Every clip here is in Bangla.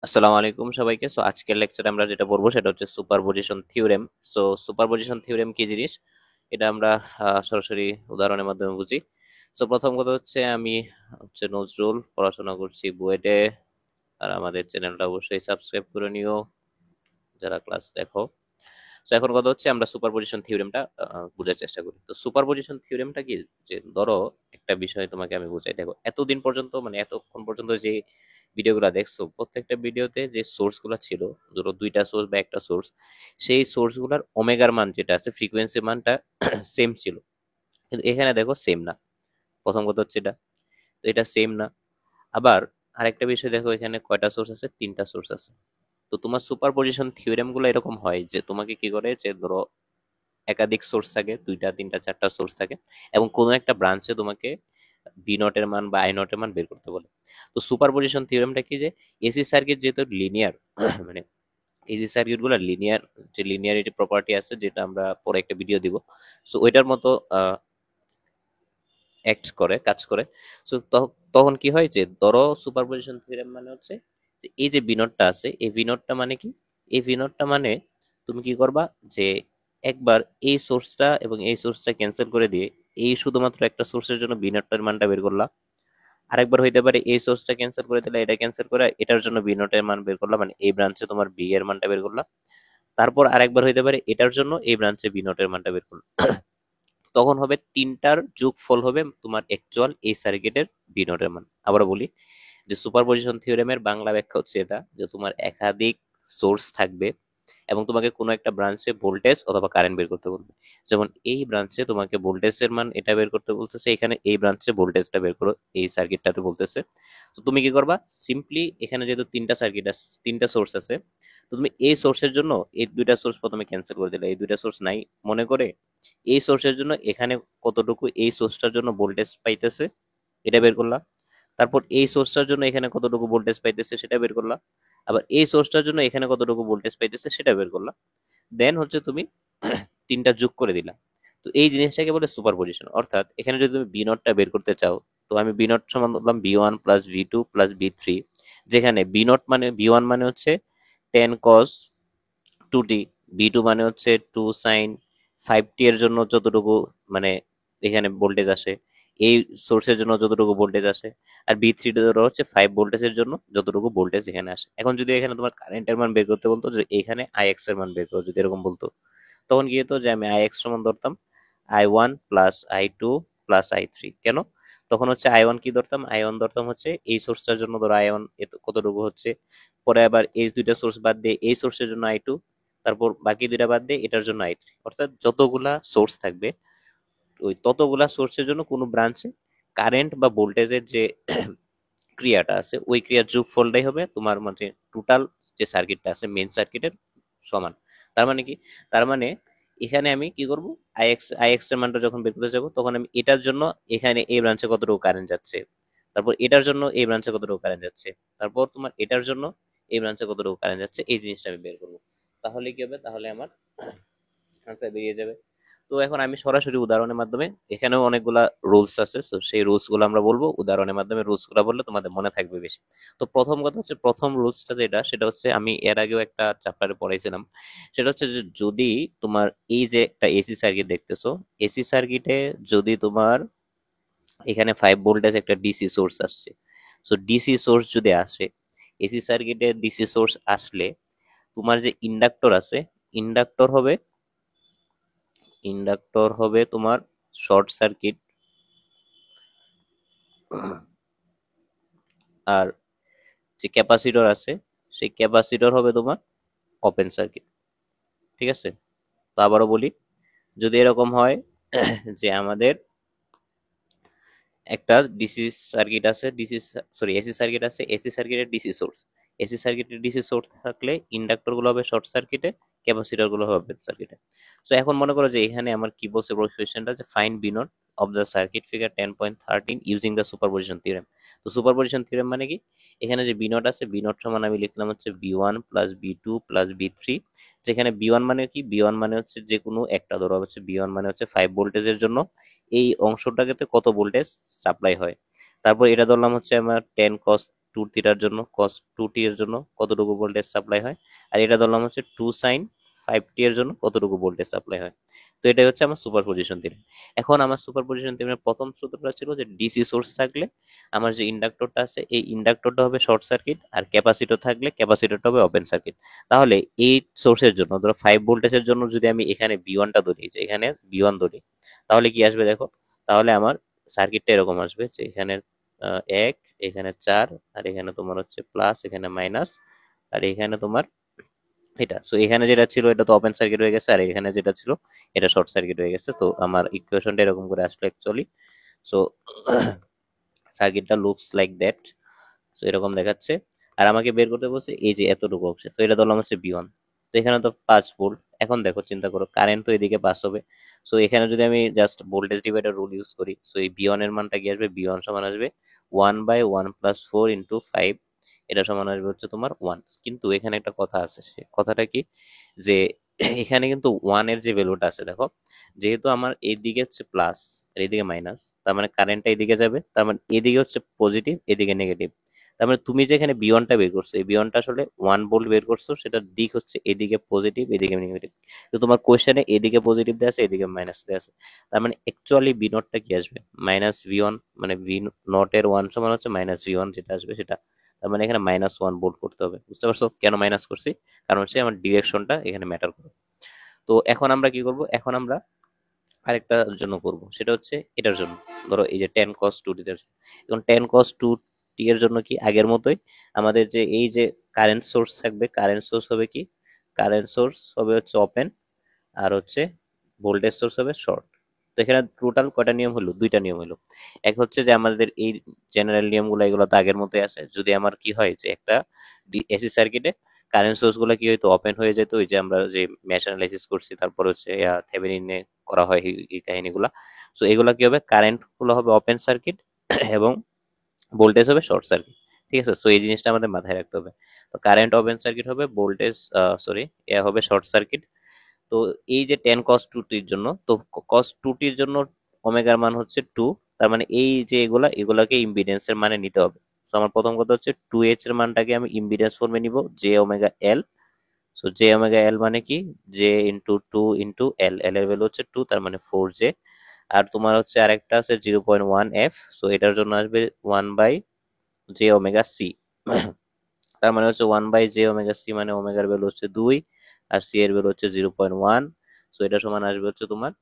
আসসালামু আলাইকুম সবাইকে। আজকের লেকচারে আমরা যেটা পড়বো সেটা হচ্ছে সুপারপজিশন থিওরেম। সুপারপজিশন থিওরেম কি জিনিস এটা আমরা সরাসরি উদাহরণের মাধ্যমে বুঝি। প্রথম কথা হচ্ছে আমি নজরুল, পড়াশোনা করছি বুয়েটে। আর আমাদের চ্যানেলটা অবশ্যই সাবস্ক্রাইব করে নিও যারা ক্লাস দেখো। এখন কথা হচ্ছে আমরা সুপারপজিশন থিওরেমটা বোঝার চেষ্টা করি। তো সুপারপজিশন থিওরেমটা কি, যে ধরো একটা বিষয় তোমাকে আমি বুঝাই, দেখো এতদিন পর্যন্ত মানে এতক্ষণ পর্যন্ত যে ভিডিওগুলো দেখছো প্রত্যেকটা ভিডিওতে যে সোর্স গুলো ছিল, ধরো দুইটা সোর্স বা একটা সোর্স, সেই সোর্স গুলার ওমেগার মান যেটা আছে, ফ্রিকোয়েন্সি মানটা সেম ছিল। কিন্তু এখানে দেখো সেম না। প্রথম কথা হচ্ছে এটা, তো এটা সেম না। আবার আরেকটা বিষয় দেখো, এখানে কয়টা সোর্স আছে? তিনটা সোর্স আছে। তো তোমার সুপারপজিশন থিওরেম গুলো এরকম হয় যে তোমাকে কি করে, যে ধরো একাধিক সোর্স থাকে, দুইটা তিনটা চারটা সোর্স থাকে, এবং কোনো একটা ব্রাঞ্চে তোমাকে বি নটের মান বা আই নটের মান বের করতে বলে। তো সুপারপজিশন থিওরেমটা কি, যে এসি সার্কিট যেহেতু লিনিয়ার, মানে এসি সার্কিট গুলো লিনিয়ার, যে লিনিয়ারিটি প্রপার্টি আছে যেটা আমরা পরে একটা ভিডিও দিব, ওইটার মতো অ্যাক্ট করে, কাজ করে। সো তখন কি হয়, যে ধরো সুপারপজিশন থিওরেম মানে হচ্ছে যে এই যে বিনোডটা আছে, এই বিনোডটা মানে কি, এই বিনোডটা মানে তুমি কি করবা, যে একবার এই সোর্সটা এবং এই সোর্সটা ক্যান্সেল করে দিয়ে এই শুধুমাত্র একটা সোর্সের জন্য বিনোডটার মানটা বের করলা। আরেকবার হইতে পারে এই সোর্সটা ক্যান্সেল করে দিলে এটা ক্যান্সেল করে এটার জন্য বিনোডের মান বের করলা, মানে এই ব্রাঞ্চে তোমার বি এর মানটা বের করলা। তারপর আরেকবার হইতে পারে এটার জন্য এই ব্রাঞ্চে বিনোডের মানটা বের করলা। তখন হবে তিনটার যোগফল হবে তোমার অ্যাকচুয়াল এই সার্কিটের বি নটের মান। আবার বলি, যে সুপারপজিশন থিওরেমের বাংলা ব্যাখ্যা হচ্ছে এটা, যে তোমার একাধিক সোর্স থাকবে এবং তোমাকে কোনো একটা ব্রাঞ্চে ভোল্টেজ অথবা কারেন্ট বের করতে বলবে। যেমন এই ব্রাঞ্চে তোমাকে ভোল্টেজের মান এটা বের করতে বলতেছে, এখানে এই ব্রাঞ্চে ভোল্টেজটা বের করো এই সার্কিটটাতে বলতেছে। তো তুমি কি করবা, সিম্পলি এখানে যেহেতু তিনটা সার্কিট আছে, তিনটা সোর্স আছে, তো তুমি এই সোর্সের জন্য এই দুইটা সোর্স প্রথমে ক্যান্সেল করে দিলে, এই দুইটা সোর্স নাই মনে করে এই সোর্সের জন্য এখানে কতটুকু এই সোর্সটার জন্য ভোল্টেজ পাইতেছে এটা বের করলা। তারপর এই সোর্সটার জন্য এখানে কতটুকু ভোল্টেজ পাইতেছে সেটা বের করলা। আবার এই সোর্সটার জন্য এখানে কতটুকু ভোল্টেজ পাইতেছে সেটা বের করলা। দেন হচ্ছে তুমি তিনটা যোগ করে দিলা। তো এই জিনিসটাকে বলে সুপারপজিশন। অর্থাৎ এখানে যদি তুমি বি নটটা বের করতে চাও, তো আমি বি নট সমান বললাম B one plus B two plus B three, যেখানে বি নট মানে বি ওয়ান মানে হচ্ছে 10 cos 2t, বি টু মানে হচ্ছে 2 sin 5t এর জন্য যতটুকু মানে এখানে ভোল্টেজ আসে, এই সোর্সের জন্য যতটুকু ভোল্টেজ আসে, আর বি থ্রি ধরো হচ্ছে 5 ভোল্টেজের জন্য যতটুকু ভোল্টেজ এখানে আসে। এখন যদি এখানে তোমার কারেন্টের মান বের করতে বলতো, যে এখানে আই এক্স এর মান বের করো, যদি এরকম বলতো, তখন কি হতো, যে আমি আই এক্স সমান ধরতাম I1 plus I2 plus I3। কেন? তখন হচ্ছে I1 কি ধরতাম, I1 ধরতাম হচ্ছে এই সোর্সটার জন্য, ধরো I1 কতটুকু হচ্ছে, পরে আবার এই দুইটা সোর্স বাদ দিয়ে এই সোর্সের জন্য I2, তারপর বাকি দুইটা বাদ দিয়ে এটার জন্য I3। অর্থাৎ যতগুলা সোর্স থাকবে ওই ততগুলা সোর্সের জন্য কোনো ব্রাঞ্চে কারেন্ট বা ভোল্টেজের যে ক্রিয়াটা আছে, ওই ক্রিয়ার যোগফলটাই হবে তোমার মানে টোটাল যে সার্কিটটা আছে মেইন সার্কিটের সমান। তার মানে কি, তার মানে এখানে আমি কি করব, আইএক্স এর মানটা যখন বের করতে যাবো, তখন আমি এটার জন্য এখানে এই ব্রাঞ্চে কতটুকু কারেন্ট যাচ্ছে, তারপর এটার জন্য এই ব্রাঞ্চে কতটুকু কারেন্ট যাচ্ছে, তারপর তোমার এটার জন্য এই ব্রাঞ্চে কতটুকু কারেন্ট যাচ্ছে, এই জিনিসটা আমি বের করবো। তাহলে কি হবে, তাহলে আমার আনসার বেরিয়ে যাবে। তো এখন আমি সরাসরি উদাহরণের মাধ্যমে, এখানেও অনেকগুলা রুলস আছে, তো সেই রুলস গুলো আমরা বলবো উদাহরণের মাধ্যমে। রুলস গুলো বললে তোমাদের মনে থাকবে বেশি। তো প্রথম কথা হচ্ছে, প্রথম রুলসটা যেটা, সেটা হচ্ছে আমি এর আগেও একটা চ্যাপ্টারে পড়াইছিলাম। সেটা হচ্ছে যে যদি তোমার এই যে একটা এসি সার্কিট দেখতেছো, এসি সার্কিটে যদি তোমার এখানে 5 ভোল্টেজ একটা ডিসি সোর্স আসছে, ডিসি সোর্স যদি আসে, এসি সার্কিটে ডিসি সোর্স আসলে তোমার যে ইন্ডাক্টর আছে, ইন্ডাক্টর হবে ইন্ডাক্টর হবে তোমার শর্ট সার্কিট, আর যে ক্যাপাসিটর আছে সেই ক্যাপাসিটর হবে তোমার ওপেন সার্কিট। ঠিক আছে? তো আবারও বলি, যদি এরকম হয় যে আমাদের একটা ডিসি সার্কিট আছে, এসি সার্কিট আছে, এসি সার্কিটের ডিসি সোর্স, এসি সার্কিটের ডিসি সোর্স থাকলে ইন্ডাক্টর গুলো হবে শর্ট সার্কিটে, ক্যাপাসিটর গুলো হবে ওপেন সার্কিটে। এখন মনে করো যে এখানে আমার কি বলছে কোয়েশ্চেনটা, যে find B naught of the circuit figure 10.13 using the superposition theorem. তো সুপারপজিশন থিওরেম মানে কি, এখানে যে বি নট আছে, বি নট সমান আমি লিখলাম হচ্ছে B one plus B two plus B three. যেখানে বি ওয়ান মানে কি, বি ওয়ান মানে হচ্ছে যে কোনো একটা, ধরো হচ্ছে বি ওয়ান মানে হচ্ছে 5 ভোল্টেজের জন্য এই অংশটাকে কত ভোল্টেজ সাপ্লাই হয়। তারপর এটা ধরলাম হচ্ছে আমার 10 cos টু থিটার জন্য কস টু টি এর জন্য কতটুকু ভোল্টেজ সাপ্লাই হয়, আর এটা ধরলাম হচ্ছে টু সাইন ফাইভ টি এর জন্য কতটুকু ভোল্টেজ সাপ্লাই হয়। তো এটাই হচ্ছে আমার সুপারপজিশন থিওরেম। এখন আমার সুপারপজিশন থিওরেমের প্রথম সূত্রটা ছিল যে ডিসি সোর্স থাকলে আমার যে ইন্ডাক্টরটা আছে এই ইন্ডাক্টরটা হবে শর্ট সার্কিট, আর ক্যাপাসিটর থাকলে ক্যাপাসিটরটা হবে ওপেন সার্কিট। তাহলে এই সোর্সের জন্য ধরো 5 ভোল্টেজের জন্য যদি আমি এখানে V1টা ধরি, যে এখানে V1 ধরি, তাহলে কি আসবে দেখো, তাহলে আমার সার্কিটটা এরকম আসবে যে এখানে 1, এখানে 4, আর এখানে তোমার হচ্ছে প্লাস, এখানে মাইনাস, আর এখানে তোমার এটা। সো এখানে যেটা ছিল এটা তো ওপেন সার্কিট হয়ে গেছে, আর এখানে যেটা ছিল এটা শর্ট সার্কিট হয়ে গেছে। তো আমার ইকুয়েশনটা এরকম করে আসলো অ্যাকচুয়ালি। সো সার্কিটটা লুকস লাইক দ্যাট। সো এরকম দেখাচ্ছে। আর আমাকে বের করতে বলছে এই যে এতটুকু অংশে, তো এটা ধরলাম হচ্ছে V1। তো এখানে তো 5 ভোল্ট। এখন দেখো চিন্তা করো কারেন্ট তো এদিকে পাস হবে। সো এখানে যদি আমি just voltage divider rule use করি, সো এই V1 এর মানটা কি আসবে, V1 সমান আসবে 1/1+4 × 5, এটা সমান আসবে হচ্ছে তোমার 1। কিন্তু এখানে একটা কথা আছে, সে কথাটা কি, যে এখানে কিন্তু 1 এর যে ভ্যালুটা আছে দেখো, যেহেতু আমার এইদিকে হচ্ছে প্লাস আর এইদিকে মাইনাস, তার মানে কারেন্টটা এদিকে যাবে, তার মানে এদিকে হচ্ছে পজিটিভ এদিকে নেগেটিভ। তার মানে তুমি যেখানে বিয়নটা বের করছো, এই বিয়নটা আসলে 1 ভোল্ট বের করছো, সেটার দিক হচ্ছে এদিকে পজিটিভ এদিকে নেগেটিভ। তো তোমার কোয়েশ্চেনে এদিকে পজিটিভ দেওয়া আছে এদিকে মাইনাস দেওয়া আছে। তার মানে অ্যাকচুয়ালি বি নটটা কি আসবে, -V1, মানে ভি নটের 1 সমান হচ্ছে -V1 যেটা আসবে সেটা। তার মানে এখানে -1 ভোল্ট করতে হবে। বুঝতে পারছো কেন মাইনাস করছি? কারণ হচ্ছে আমার ডিরেকশনটা এখানে ম্যাটার করে। তো এখন আমরা কি করব, এখন আমরা আরেকটার জন্য করব, সেটা হচ্ছে এটার জন্য। ধরো এই যে tan cos 2t এর, এখন tan cos 2t এর জন্য কি আগের মতোই আমাদের যে এই যে কারেন্ট সোর্স থাকবে, কারেন্ট সোর্স হবে কি, কারেন্ট সোর্স হবে হচ্ছে ওপেন, আর হচ্ছে ভোল্টেজ সোর্স হবে শর্ট। তো এখানে টোটাল কয়টা নিয়ম হলো, দুইটা নিয়ম হলো। এক হচ্ছে যে আমাদের এই জেনারেল নিয়মগুলো এগুলো তো আগের মতোই আছে। যদি আমার কি হয় যে একটা এসি সার্কিটে কারেন্ট সোর্স গুলো কি হয়তো ওপেন হয়ে যেত, ওই যে আমরা যে মেশ অ্যানালাইসিস করছি, তারপর হচ্ছে থেভেনিনে করা হয় এই কাহিনীগুলা। সো এগুলা কি হবে, কারেন্ট গুলো হবে ওপেন সার্কিট এবং ভোল্টেজ হবে শর্ট সার্কিট। ঠিক আছে, সো এই জিনিসটা আমাদের মাথায় রাখতে হবে। তো কারেন্ট ওপেন সার্কিট হবে, ভোল্টেজ সরি এ হবে শর্ট সার্কিট। তো এই যে টেন কস টু টির জন্য, তো কস টু টির জন্য ওমেগার মান হচ্ছে 2। তার মানে এই যে এগুলাকে ইম্পিডেন্সের মানে নিতে হবে। তো আমার প্রথম কথা হচ্ছে 2H এর মানটাকে আমি ইম্পিডেন্স ফর্মে নিব, J⍵L। সো J⍵L মানে কি, J × 2 × L, L এর ভ্যালু হচ্ছে 2, তার মানে 4J। আর তোমার হচ্ছে আরেকটা আছে 0.1F, সো এটার জন্য আসবে 1/J⍵C। তার মানে হচ্ছে 1/J⍵C, মানে ওমেগার ভ্যালু হচ্ছে 2 আর সি এর ভ্যালু হচ্ছে 0.1। সো এটা সমান আসবে হচ্ছে তোমার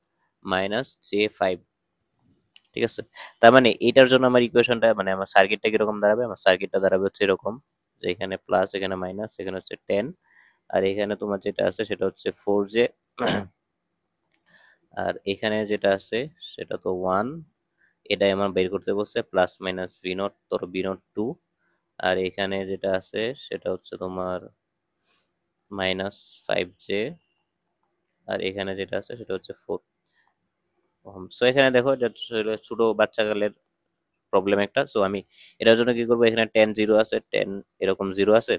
-J5। ঠিক আছে, তার মানে এটার জন্য আমার ইকুয়েশনটা, মানে আমার সার্কিটটা কিরকম দাঁড়াবে, আমার সার্কিটটা দাঁড়াবে হচ্ছে এরকম, যে এখানে প্লাস এখানে মাইনাস, এখানে হচ্ছে 10, আর এখানে তোমার যেটা আছে সেটা হচ্ছে 4J, আর এখানে যেটা আছে সেটা তো 1। এটাই আমার বের করতে বলছে, প্লাস মাইনাস V0, তোর V0 2। আর এখানে যেটা আছে সেটা হচ্ছে তোমার -5J, আর এখানে যেটা আছে সেটা হচ্ছে 4 ওহম। সো এখানে দেখো এটা আসলে ছোট বাচ্চাকালের প্রবলেম একটা। সো আমি এটার জন্য কি করবো, এখানে টেন জিরো আছে, টেন এরকম জিরো আছে।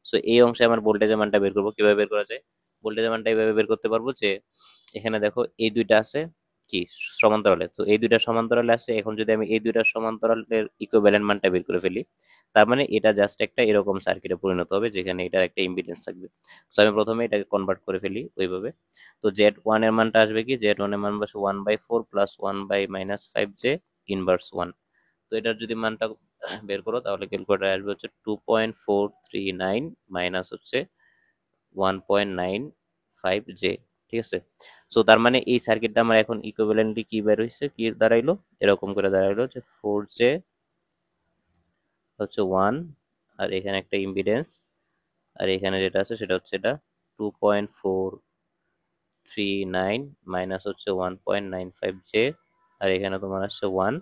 সো এই অংশে আমার ভোল্টেজের মানটা বের করবো। কিভাবে বের করা যায়, ভোল্টেজের মানটা এইভাবে বের করতে পারবো যে এখানে দেখো এই দুইটা আছে কি সমান্তরালে, তো এই দুইটা সমান্তরালে আছে। এখন যদি আমি এই দুইটা সমান্তরালের ইকুইভ্যালেন্ট মানটা বের করে ফেলি, তার মানে এটা জাস্ট একটা এরকম সার্কিটে পরিণত হবে যেখানে এটার একটা ইম্পিডেন্স থাকবে। তো আমি প্রথমে এটাকে কনভার্ট করে ফেলি ওইভাবে। তো Z1 এর মানটা আসবে কি, Z1 এর মান বসে 1/4 প্লাস 1/-5J ইনভার্স 1। তো এটার যদি মানটা বের করো তাহলে ক্যালকুলেটার আসবে হচ্ছে 2.439 মাইনাস হচ্ছে 1.95J। ঠিক আছে, সো তার মানে এই সার্কিটটা আমার এখন ইকুইভ্যালেন্টলি কি বের হয়েছে, কি দাঁড়াইলো, এরকম করে দাঁড়াইলো যে 4J হচ্ছে 1, আর এখানে একটা ইম্পিডেন্স, আর এখানে যেটা আছে সেটা হচ্ছে এটা 2.439 মাইনাস হচ্ছে 1.95J, আর এখানে তোমার আসছে 1,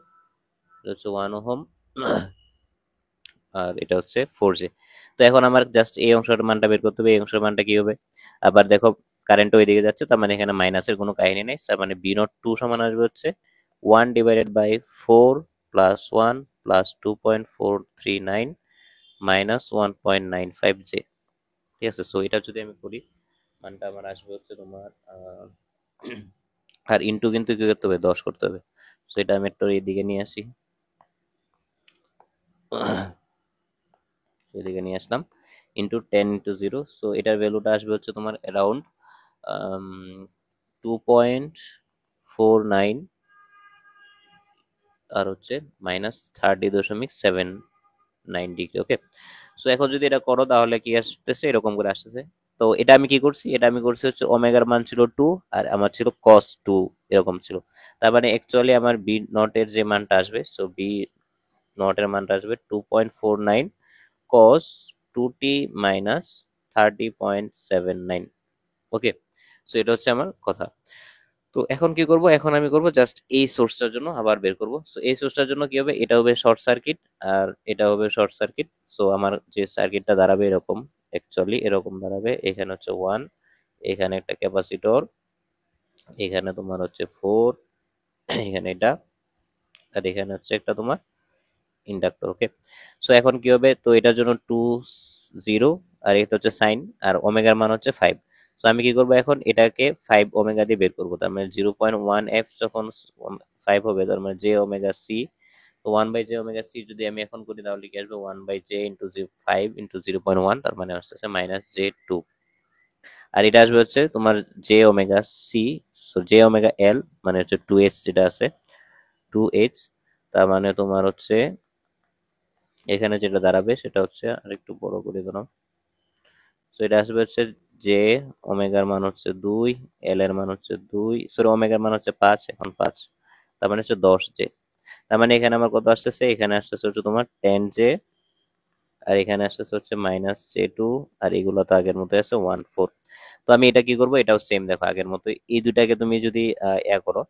এটা হচ্ছে 1 ওহম, আর এটা হচ্ছে 4J। তো এখন আমার জাস্ট এই অংশটার মানটা বের করতে হবে। এই অংশের মানটা কি হবে, আবার দেখো কারেন্ট ওইদিকে যাচ্ছে, তার মানে এখানে মাইনাসের কোনো কাহিনী নেই। তার মানে B02 সমান আসবে হচ্ছে 1/4 প্লাস 1 প্লাস 2.439 মাইনাস 1.95J। ঠিক আছে, সো এটা যদি আমি করি মানটা আমার আসবে হচ্ছে তোমার আর ইনটু কিন্তু কি করতে হবে, 10 করতে হবে। সো এটা আমি একটু এইদিকে নিয়ে আসি। এদিকে নিয়ে আসলাম ইন্টু 10 × 0, সো এটার ভ্যালুটা আসবে হচ্ছে তোমার অ্যারাউন্ড 2.49 আর হচ্ছে -30.79 ডিগ্রি। ওকে, সো এখন যদি এটা করো তাহলে কি আসতেছে, এরকম করে আসতেছে। তো এটা আমি কি করছি, এটা আমি করছি হচ্ছে ওমেগার মান ছিল 2 আর আমার ছিল cos 2, এরকম ছিল। তার মানে অ্যাকচুয়ালি আমার বি নটের যে মানটা আসবে, সো বি নটের মানটা আসবে 2.49 cos 2t মাইনাস 30.79। ওকে, সো এটা হচ্ছে আমার কথা। তো এখন কি করব, এখন আমি করব জাস্ট এই সোর্সটার জন্য আবার বের করব। সো এই সোর্সটার জন্য কি হবে, এটা হবে শর্ট সার্কিট আর এটা হবে শর্ট সার্কিট। সো আমার যে সার্কিটটা দাঁড়াবে এরকম, অ্যাকচুয়ালি এরকম দাঁড়াবে। এখানে হচ্ছে 1, এখানে একটা ক্যাপাসিটর, এখানে তোমার হচ্ছে 4, এখানে এটা, আর এখানে হচ্ছে একটা তোমার ইন্ডাক্টর। ওকে, সো এখন কি হবে, তো এটার জন্য 2 0, আর এটা হচ্ছে সাইন, আর ওমেগার মান হচ্ছে 5। তো আমি কি করব, এখন এটাকে 5 ওমেগা দিয়ে বের করবো। তার মানে 0.1 f যখন 5 হবে, তার মানে জে ওমেগা সি। তো 1/j ওমেগা সি যদি আমি এখন করি তাহলে কি আসবে, 1/j ইন্টু 5 ইন্টু 0.1, তার মানে আসতেছে -j2। আর এটা আসবে হচ্ছে তোমার j omega C, so j omega L মানে হচ্ছে 2h যেটা আছে, 2h। তার মানে তোমার হচ্ছে এখানে যেটা দাঁড়াবে সেটা হচ্ছে, আর একটু বড় করে দিলাম। তো এটা আসবে হচ্ছে জে ওমেগার মান হচ্ছে 2, এল এর মান হচ্ছে 2, সরি ওমেগার মান হচ্ছে 5, এখন 5, তার মানে হচ্ছে 10 জে। তার মানে এখানে আমার কত আসতেছে, এখানে আসতেছে হচ্ছে তোমার 10 জে, আর এখানে আসতেছে হচ্ছে -j2, আর এগুলো তো আগের মতো আছে 1 4। তো আমি এটা কি করব, এটাও সেম দেখো আগের মতো, এই দুটাকে তুমি যদি করো,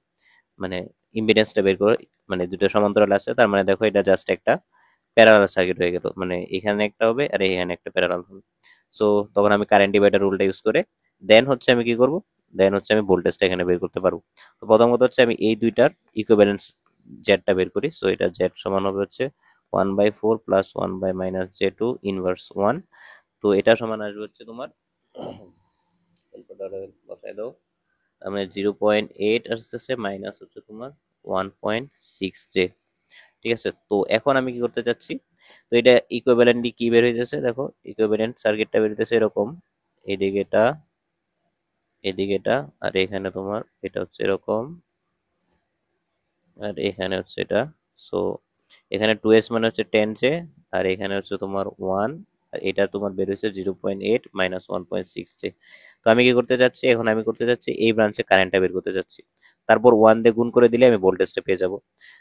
মানে ইম্পিডেন্সটা বের করো, মানে দুটো সমান্তরাল আছে, তার মানে দেখো এটা জাস্ট একটা প্যারালাল সার্কিট হয়ে গেল, মানে এখানে একটা হবে আর এখানে একটা প্যারালাল হবে। সো তখন আমি কারেন্ট ডিভাইডার রুলটা ইউজ করে দেন হচ্ছে আমি কি করব, দেন হচ্ছে আমি ভোল্টেজটা এখানে বের করতে পারবো। তো প্রথম কথা হচ্ছে আমি এই দুইটার ইকুইভ্যালেন্স জেডটা বের করি। সো এটা জেড সমান হবে হচ্ছে 1/4 প্লাস 1/-j2 ইনভার্স 1। তো এটা সমান আসবে হচ্ছে তোমার, ক্যালকুলেটরে বসাই দাও, তার মানে 0.8 আসতেছে মাইনাস হচ্ছে তোমার 1.6 জে। ঠিক আছে, তো এখন আমি কি করতে চাচ্ছি, তো এটা ইকুইভ্যালেন্টলি কি বের হইতেছে, দেখো ইকুইভ্যালেন্ট সার্কিটটা বের হইতেছে এরকম, এদিকে এটা, এদিকে এটা, আর এখানে তোমার এটা হচ্ছে এরকম, আর এখানে হচ্ছে এটা। সো এখানে 2s মানে হচ্ছে 10 জে, আর এখানে হচ্ছে তোমার 1, আর এটা তোমার বের হয়েছে 0.8 মাইনাস 1.6 জে। তো আমি কি করতে চাচ্ছি, এখন আমি করতে চাচ্ছি এই ব্রাঞ্চে কারেন্টটা বের করতে চাচ্ছি, তারপর 1 দিয়ে গুণ করে দিলে আমি ভোল্টেজটা পেয়ে যাব।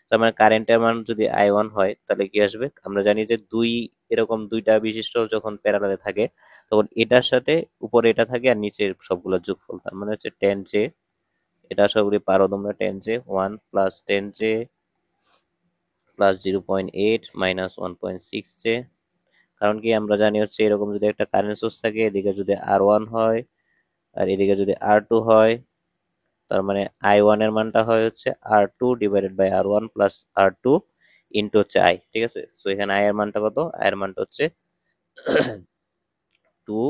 তার মানে কারেন্টের মান যদি I1 হয় তাহলে কি আসবে, আমরা জানি যে দুই, এরকম দুইটা বিশিষ্ট যখন প্যারালালে থাকে তখন এটার সাথে উপরে এটা থাকে আর নিচে সবগুলো যোগফল, তার মানে হচ্ছে 10 জে। এটা আশা করি পারো তোমরা, 10 J 1 plus 10 J plus 0.8 minus 1.6 J. কারণ কি আমরা জানি হচ্ছে এরকম যদি একটা কারেন্ট সোর্স থাকে, এদিকে যদি R1 হয় আর এদিকে যদি R2 হয়, তার মানে I1 এর মানটা হয় হচ্ছে R2 divided by R1 plus R2 into হচ্ছে I। ঠিক আছে, সো এখানে I এর মানটা কত, I এর মানটা হচ্ছে 2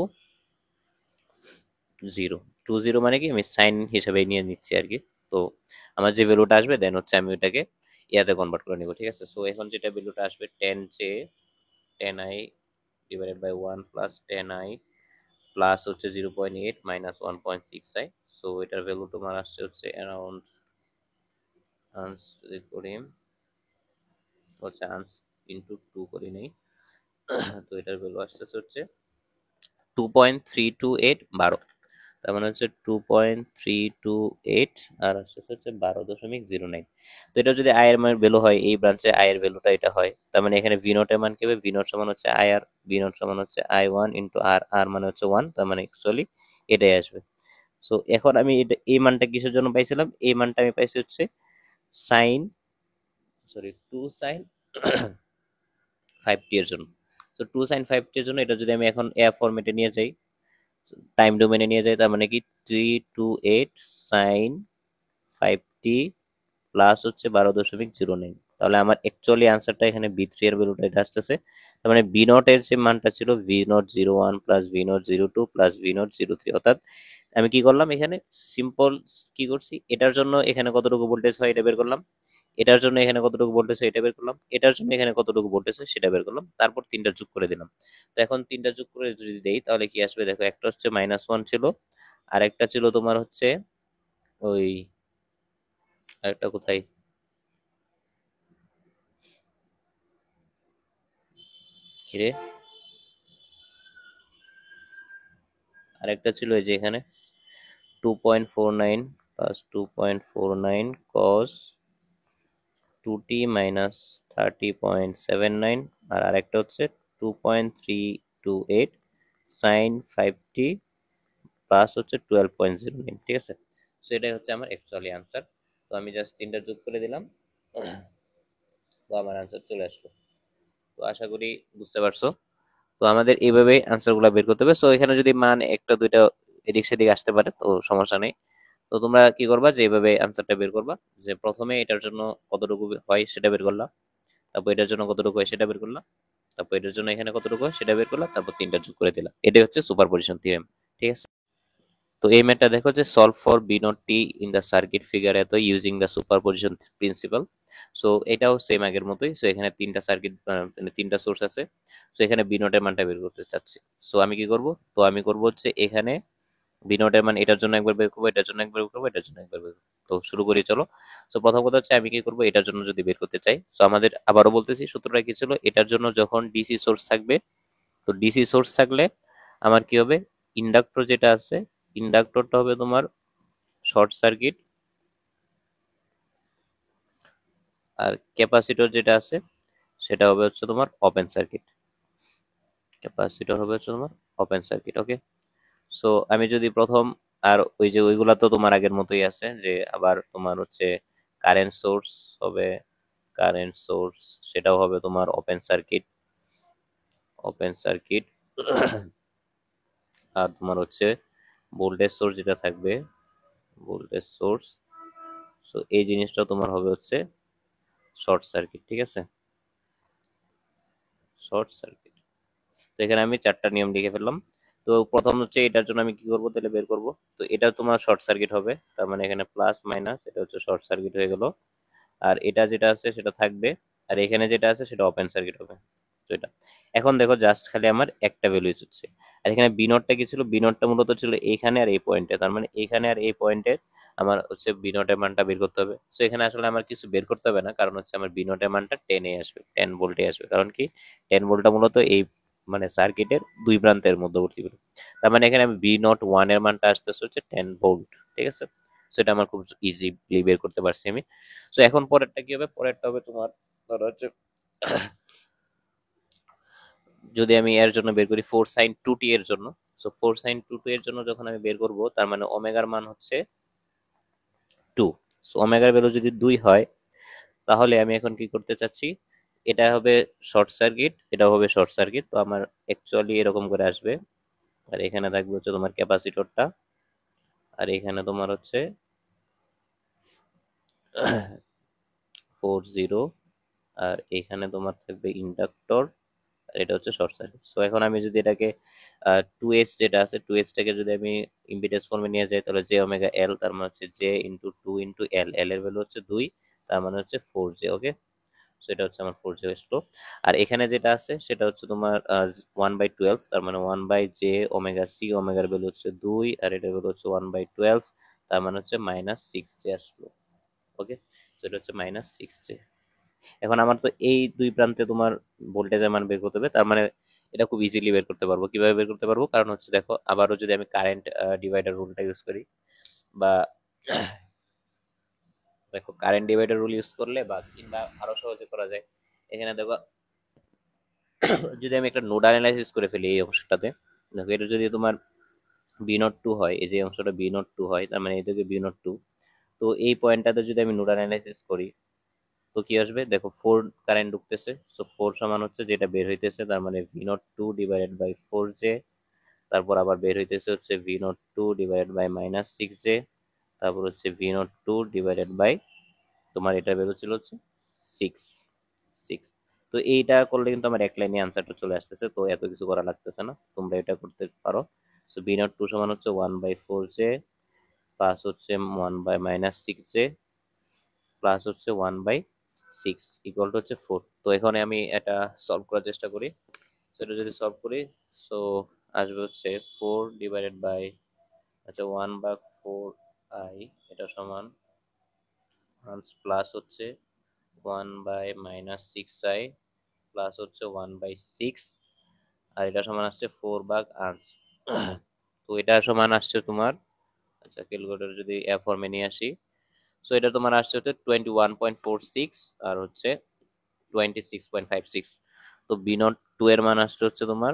0 মানে কি আমি সাইন হিসেবে নিয়ে নিচ্ছি আর কি। তো আমার যে ভ্যালুটা আসবে দেন হচ্ছে আমি ওটাকে ইয়াতে কনভার্ট করে নিব। ঠিক আছে, সো এখন যেটা ভ্যালুটা আসবে 10 j 10i divided by 1 plus 10i plus হচ্ছে 0.8 মাইনাস 1.6i। সো এটার ভ্যালু তোমার আসছে হচ্ছে অ্যারাউন্ড, যদি করি হচ্ছে আনস ইন্টু 2 করি নেই, তো এটার ভ্যালু আসতেছে হচ্ছে 2.328 12। তার মানে হচ্ছে 2.328 আর আসতেছে হচ্ছে 12.09। তো এটা যদি আয়ের মান ভ্যালু হয়, এই ব্রাঞ্চে আয়ের ভ্যালুটা এটা হয়, তার মানে এখানে ভি নটের মান কি হবে, ভি নট সমান হচ্ছে আই আর, ভি নট সমান হচ্ছে I1 ইন্টু আর, আর মানে হচ্ছে 1, তার মানে অ্যাকচুয়ালি এটাই আসবে। সো এখন আমি এটা এই মানটা কিসের জন্য পাইছিলাম, এই মানটা আমি পাইছি হচ্ছে সাইন, সরি 2 sin 5t এর জন্য। তো 2 sin 5t এর জন্য এটা যদি আমি এখন এ ফরম্যাটে নিয়ে যাই, টাইম ডোমেনে নিয়ে যাই, তার মানে কি 328 সাইন 5t প্লাস হচ্ছে 12.09। তাহলে আমার অ্যাকচুয়ালি আনসারটা এখানে বি3 এর ভ্যালুটা এটা আসতেছে। তার মানে বি নট এর যে মানটা ছিল V0 01 plus V0 02 plus V0 03, অর্থাৎ আমি কি করলাম এখানে সিম্পল কি করছি, এটার জন্য এখানে কতটুকু ভোল্টেজ হয় এটা বের করলাম, এটার জন্য এখানে কতটুকু ভোল্টেজ এটা বের করলাম, এটার জন্য এখানে কতটুকু ভোল্টেজ সেটা বের করলাম, তারপর তিনটা যোগ করে দিলাম। তো এখন তিনটা যোগ করে যদি দেই তাহলে কি আসবে দেখো, একটা হচ্ছে -1 ছিল, আর একটা ছিল তোমার হচ্ছে ওই, আরেকটা কোথায়, কিরে, আরেকটা ছিল এই যে এখানে 2.49 প্লাস 2.49 কস 2t মাইনাস 30.79, আর আরেকটা হচ্ছে 2.328 সাইন 5t প্লাস হচ্ছে 12.09। ঠিক আছে, তো এটাই হচ্ছে আমার অ্যাকচুয়ালি আনসার। তো আমি জাস্ট তিনটা যোগ করে দিলাম, তো আমার আনসার চলে আসলো। তো আশা করি বুঝতে পারছো। তো আমাদের এইভাবে আনসার গুলা বের করতে হবে। সো এখানে যদি মান একটা দুইটা এদিক সেদিক আসতে পারে তো সমস্যা নেই। তো তোমরা কি করবা, যে এইভাবে আনসারটা বের করবা, যে প্রথমে এটার জন্য কতটুকু হয় সেটা বের করলাম, তারপর এটার জন্য কতটুকু হয় সেটা বের করলাম, তারপর এটার জন্য এখানে কতটুকু হয় সেটা বের করলাম, তারপর তিনটা যোগ করে দিলাম। এটাই হচ্ছে সুপারপজিশন থিওরেম। ঠিক আছে, তো এই ম্যাথটা দেখো যে solve for B not T in the circuit figure এত using the superposition principle. So এটাও সেম আগের মতোই। সো এখানে তিনটা সার্কিট মানে তিনটা সোর্স আছে। সো এখানে বি নটের মানটা বের করতে চাচ্ছি। সো আমি কি করব, তো আমি করব হচ্ছে এখানে বি নটের মান এটার জন্য একবার বের করবো, এটার জন্য একবার বের করবো, এটার জন্য একবার বের করবো। তো শুরু করি চলো। তো প্রথম কথা হচ্ছে আমি কি করবো, এটার জন্য যদি বের করতে চাই, তো আমাদের আবারও বলতেছি সূত্রটা কি ছিল, এটার জন্য যখন ডিসি সোর্স থাকবে, তো ডিসি সোর্স থাকলে আমার কি হবে, ইন্ডাক্টর যেটা আছে, ইন্ডাক্টরটা হবে তোমার শর্ট সার্কিট, আর ক্যাপাসিটর যেটা আছে সেটা হবে হচ্ছে তোমার ওপেন সার্কিট। ক্যাপাসিটর হবে হচ্ছে তোমার ওপেন সার্কিট। ওকে, সো আমি যদি প্রথম, আর ওই যে ওইগুলা তো তোমার আগের মতোই আছে, যে আবার তোমার হচ্ছে কারেন্ট সোর্স হবে, কারেন্ট সোর্স সেটাও হবে তোমার ওপেন সার্কিট, ওপেন সার্কিট। আর তোমার হচ্ছে ভোল্টেজ সোর্স যেটা থাকবে, ভোল্টেজ সোর্স, সো এই জিনিসটা তোমার হবে হচ্ছে শর্ট সার্কিট। ঠিক আছে, শর্ট সার্কিট। তো এখানে আমি চারটা নিয়ম লিখে ফেললাম। তো প্রথম হচ্ছে এটার জন্য আমি কি করব, তাহলে বের করব। তো এটা তোমার শর্ট সার্কিট হবে, তার মানে এখানে প্লাস মাইনাস এটা হচ্ছে শর্ট সার্কিট হয়ে গেল। আর এটা যেটা আছে সেটা থাকবে, আর এখানে যেটা আছে সেটা ওপেন সার্কিট হবে। তো এটা এখন দেখো জাস্ট খালি আমার একটা ভ্যালু হচ্ছে। আর এখানে বি নটটা কি ছিল, বি নটটা মূলত ছিল এইখানে আর এই পয়েন্টে, তার মানে এইখানে আর এই পয়েন্টে আমার হচ্ছে বি নটের মানটা বের করতে হবে। তো এখানে আসলে আমার কিছু বের করতে হবে না, কারণ হচ্ছে আমার বি নটের মানটা 10 আসবে, 10 ভোল্টে আসবে। কারণ কি, 10 ভোল্টটা মূলত এই মানে সার্কিটের দুই প্রান্তের মধ্যবর্তী ভ্যালু। তার মানে এখানে আমি বি নট ওয়ান এর মানটা আসতেছে হচ্ছে 10 ভোল্ট। ঠিক আছে, সেটা আমার খুব ইজিলি বের করতে পারছি আমি। তো এখন পরেরটা কি হবে, পরেরটা হবে তোমার ধরো হচ্ছে যদি আমি এর জন্য বের করি 4sin2t এর জন্য। সো 4sin2t এর জন্য যখন আমি বের করব, তার মানে ওমেগার মান হচ্ছে 2। সো ওমেগার ভ্যালু যদি 2 হয়, তাহলে আমি এখন কি করতে চাচ্ছি, এটা হবে শর্ট সার্কিট, এটা হবে শর্ট সার্কিট। তো আমার অ্যাকচুয়ালি এরকম করে আসবে, আর এখানে থাকবে হচ্ছে তোমার ক্যাপাসিটরটা, আর এখানে তোমার হচ্ছে 40, আর এখানে তোমার থাকবে ইন্ডাক্টর, আর এটা হচ্ছে শর্ট সার্কিট। সো এখন আমি যদি এটাকে 2s যেটা আছে, 2sটাকে যদি আমি ইম্পিডেন্স ফর্মে নিয়ে যাই, তাহলে জে ওমেগা এল, তার মানে হচ্ছে জে ইন্টু 2 ইন্টু এল, এল এর ভ্যালু হচ্ছে 2, তার মানে হচ্ছে 4j। ওকে, সেটা হচ্ছে আমার 4j আসলো। আর এখানে যেটা আছে সেটা হচ্ছে তোমার 1/12, তার মানে 1/j ওমেগা সি, ওমেগার ভ্যালু হচ্ছে 2, আর এটার ভ্যালু হচ্ছে 1/12, তার মানে হচ্ছে -6j আসলো। ওকে, তো এটা হচ্ছে -6j। এখন আমার তো এই দুই প্রান্তে তোমার ভোল্টেজের মান বের করতে হবে, তার মানে এটা খুব ইজিলি বের করতে পারবো। কিভাবে বের করতে পারবো, কারণ হচ্ছে দেখো আবারও যদি আমি কারেন্ট ডিভাইডার রুলটা ইউজ করি, বা দেখো কারেন্ট ডিভাইডার রুল ইউজ করলে বা কিংবা আরো সহজে করা যায়। এখানে দেখো যদি আমি একটা নোড অ্যানালাইসিস করে ফেলি এই অংশটাতে, দেখো এটা যদি তোমার বি নট টু হয়, এই যে অংশটা বি নট টু হয়, তার মানে এটাকে বি নট টু। তো এই পয়েন্টটাতে যদি আমি নোড অ্যানালাইসিস করি, তো কি আসবে দেখো, 4 কারেন্ট ঢুকতেছে। সো 4 সমান হচ্ছে যেটা বের হইতেছে, তার মানে V naught two divided by 4j, তারপর আবার বের হইতেছে হচ্ছে V naught two divided by -6j, তারপর হচ্ছে V naught two divided by তোমার এটা বের হচ্ছিল হচ্ছে 6 6। তো এইটা করলে কিন্তু আমার এক লাইনে আনসারটা চলে আসতেছে, তো এত কিছু করা লাগতেছে না, তোমরা এটা করতে পারো। সো ভি নট টু সমান হচ্ছে 1/4j প্লাস হচ্ছে 1/-6j, প্লাস হচ্ছে 1/6 ইকুয়াল টু হচ্ছে 4। তো এখানে আমি এটা সলভ করার চেষ্টা করি। সেটা যদি সলভ করি, সো আসবে হচ্ছে 4 / আচ্ছা 1/4i, এটা সমান প্লাস হচ্ছে 1/-6i প্লাস হচ্ছে 1/6, আর এটা সমান আসছে 4/আংশ। তো এটা সমান আসছে তোমার, আচ্ছা ক্যালকুলেটর যদি ফর্মে নিয়ে আসি, সো এটা তোমার আসছে হচ্ছে 21.46 আর হচ্ছে 26.56। তো বি নট টু এর মান আসছে হচ্ছে তোমার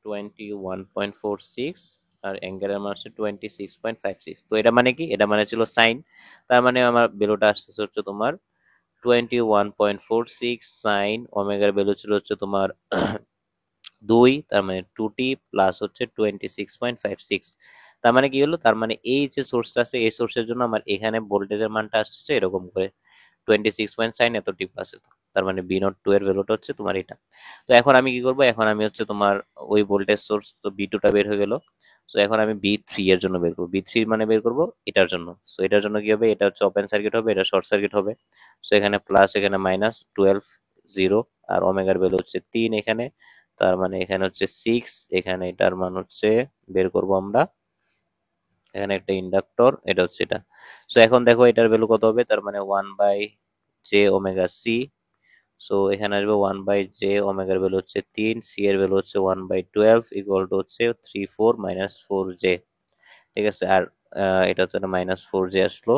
21.46 আর অ্যাঙ্গেলের মান হচ্ছে 26.56। তো এটা মানে কি, এটা মানে ছিল সাইন, তার মানে আমার ভ্যালুটা আসতেছে হচ্ছে তোমার 21.46 সাইন ওমেগার ভ্যালু ছিল হচ্ছে তোমার 2, তার মানে 2t প্লাস হচ্ছে 26.56। তার মানে কি হলো, তার মানে এই যে সোর্সটা আছে এই সোর্সের জন্য আমার এখানে ভোল্টেজের মানটা আসছে এরকম করে 26 এত টি প্লাস এত। তার মানে বি নট টু এর ভ্যালুটা হচ্ছে তোমার এটা। তো এখন আমি কি করব, এখন আমি হচ্ছে তোমার ওই ভোল্টেজ সোর্স, তো বি টুটা বের হয়ে গেল। সো এখন আমি বি থ্রি এর জন্য বের করবো, বি থ্রি মানে বের করবো এটার জন্য। সো এটার জন্য কি হবে, এটা হচ্ছে ওপেন সার্কিট হবে, এটা শর্ট সার্কিট হবে। সো এখানে প্লাস এখানে মাইনাস 12 0, আর ওমেগার ভ্যালু হচ্ছে 3 এখানে, তার মানে এখানে হচ্ছে 6, এখানে এটার মান হচ্ছে বের করব আমরা, এখানে একটা ইন্ডাক্টর, এটা হচ্ছে এটা। সো এখন দেখো এটার ভ্যালু কত হবে, তার মানে 1/j⍵c। সো এখানে আসবে 1/j, ভ্যালু হচ্ছে 3, সি এর ভ্যালু হচ্ছে 1/12 ইকুয়াল টু হচ্ছে 3 4 - 4j। ঠিক আছে, আর এটা হচ্ছে -4j আসলো।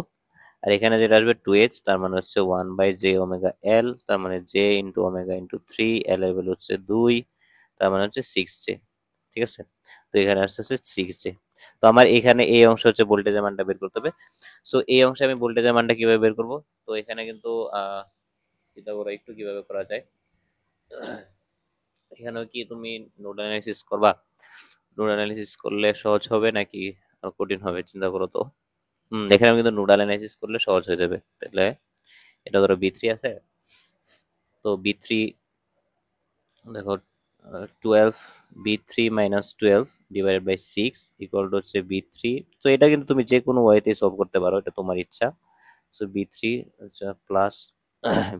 আর এখানে যেটা আসবে 2h, তার মানে হচ্ছে 1/j⍵l, তার মানে j ইন্টু ওমেগা ইন্টু 3, এল এর ভ্যালু হচ্ছে 2, তার মানে হচ্ছে 6j। ঠিক আছে, তো এখানে আসছে 6j। তো আমার এখানে এই অংশ হচ্ছে ভোল্টেজের মানটা বের করতে হবে। সো এই অংশে আমি ভোল্টেজের মানটা কিভাবে বের করব, তো এখানে কিন্তু চিন্তা করো একটু কিভাবে করা যায়। এখানেও কি তুমি নোড অ্যানালিসিস করবা? নোড অ্যানালিসিস করলে সহজ হবে নাকি আর কঠিন হবে, চিন্তা করো তো। এখানে কিন্তু নোডাল অ্যানালাইসিস করলে সহজ হয়ে যাবে। তাহলে এটা ধরো বি থ্রি আছে, তো বি থ্রি দেখো 12, b3 - 12 / 6 ইকুয়াল টু হচ্ছে বি থ্রি। তো এটা কিন্তু তুমি যে কোনো ওয়েতে সলভ করতে পারো, এটা তোমার ইচ্ছা। সো বি থ্রি আচ্ছা প্লাস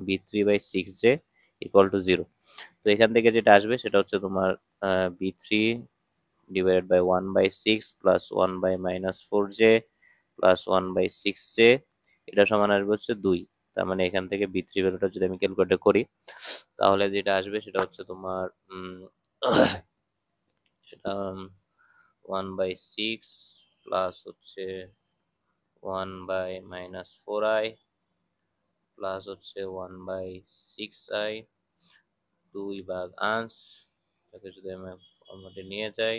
b3/6j ইকুয়াল টু 0। তো এখান থেকে যেটা আসবে সেটা হচ্ছে তোমার b3 / 1/6 plus 1/-4j plus 1/6j, এটা সমান আসবে হচ্ছে 2। তার মানে এখান থেকে বি থ্রি ভ্যালুটা যদি আমি ক্যালকুলেট করি, তাহলে যেটা আসবে সেটা হচ্ছে তোমার সেটা 1/6 প্লাস হচ্ছে 1/-4i প্লাস হচ্ছে 1/6i, 2/আংশ, এটাকে যদি আমি ফর্মেটে নিয়ে যাই,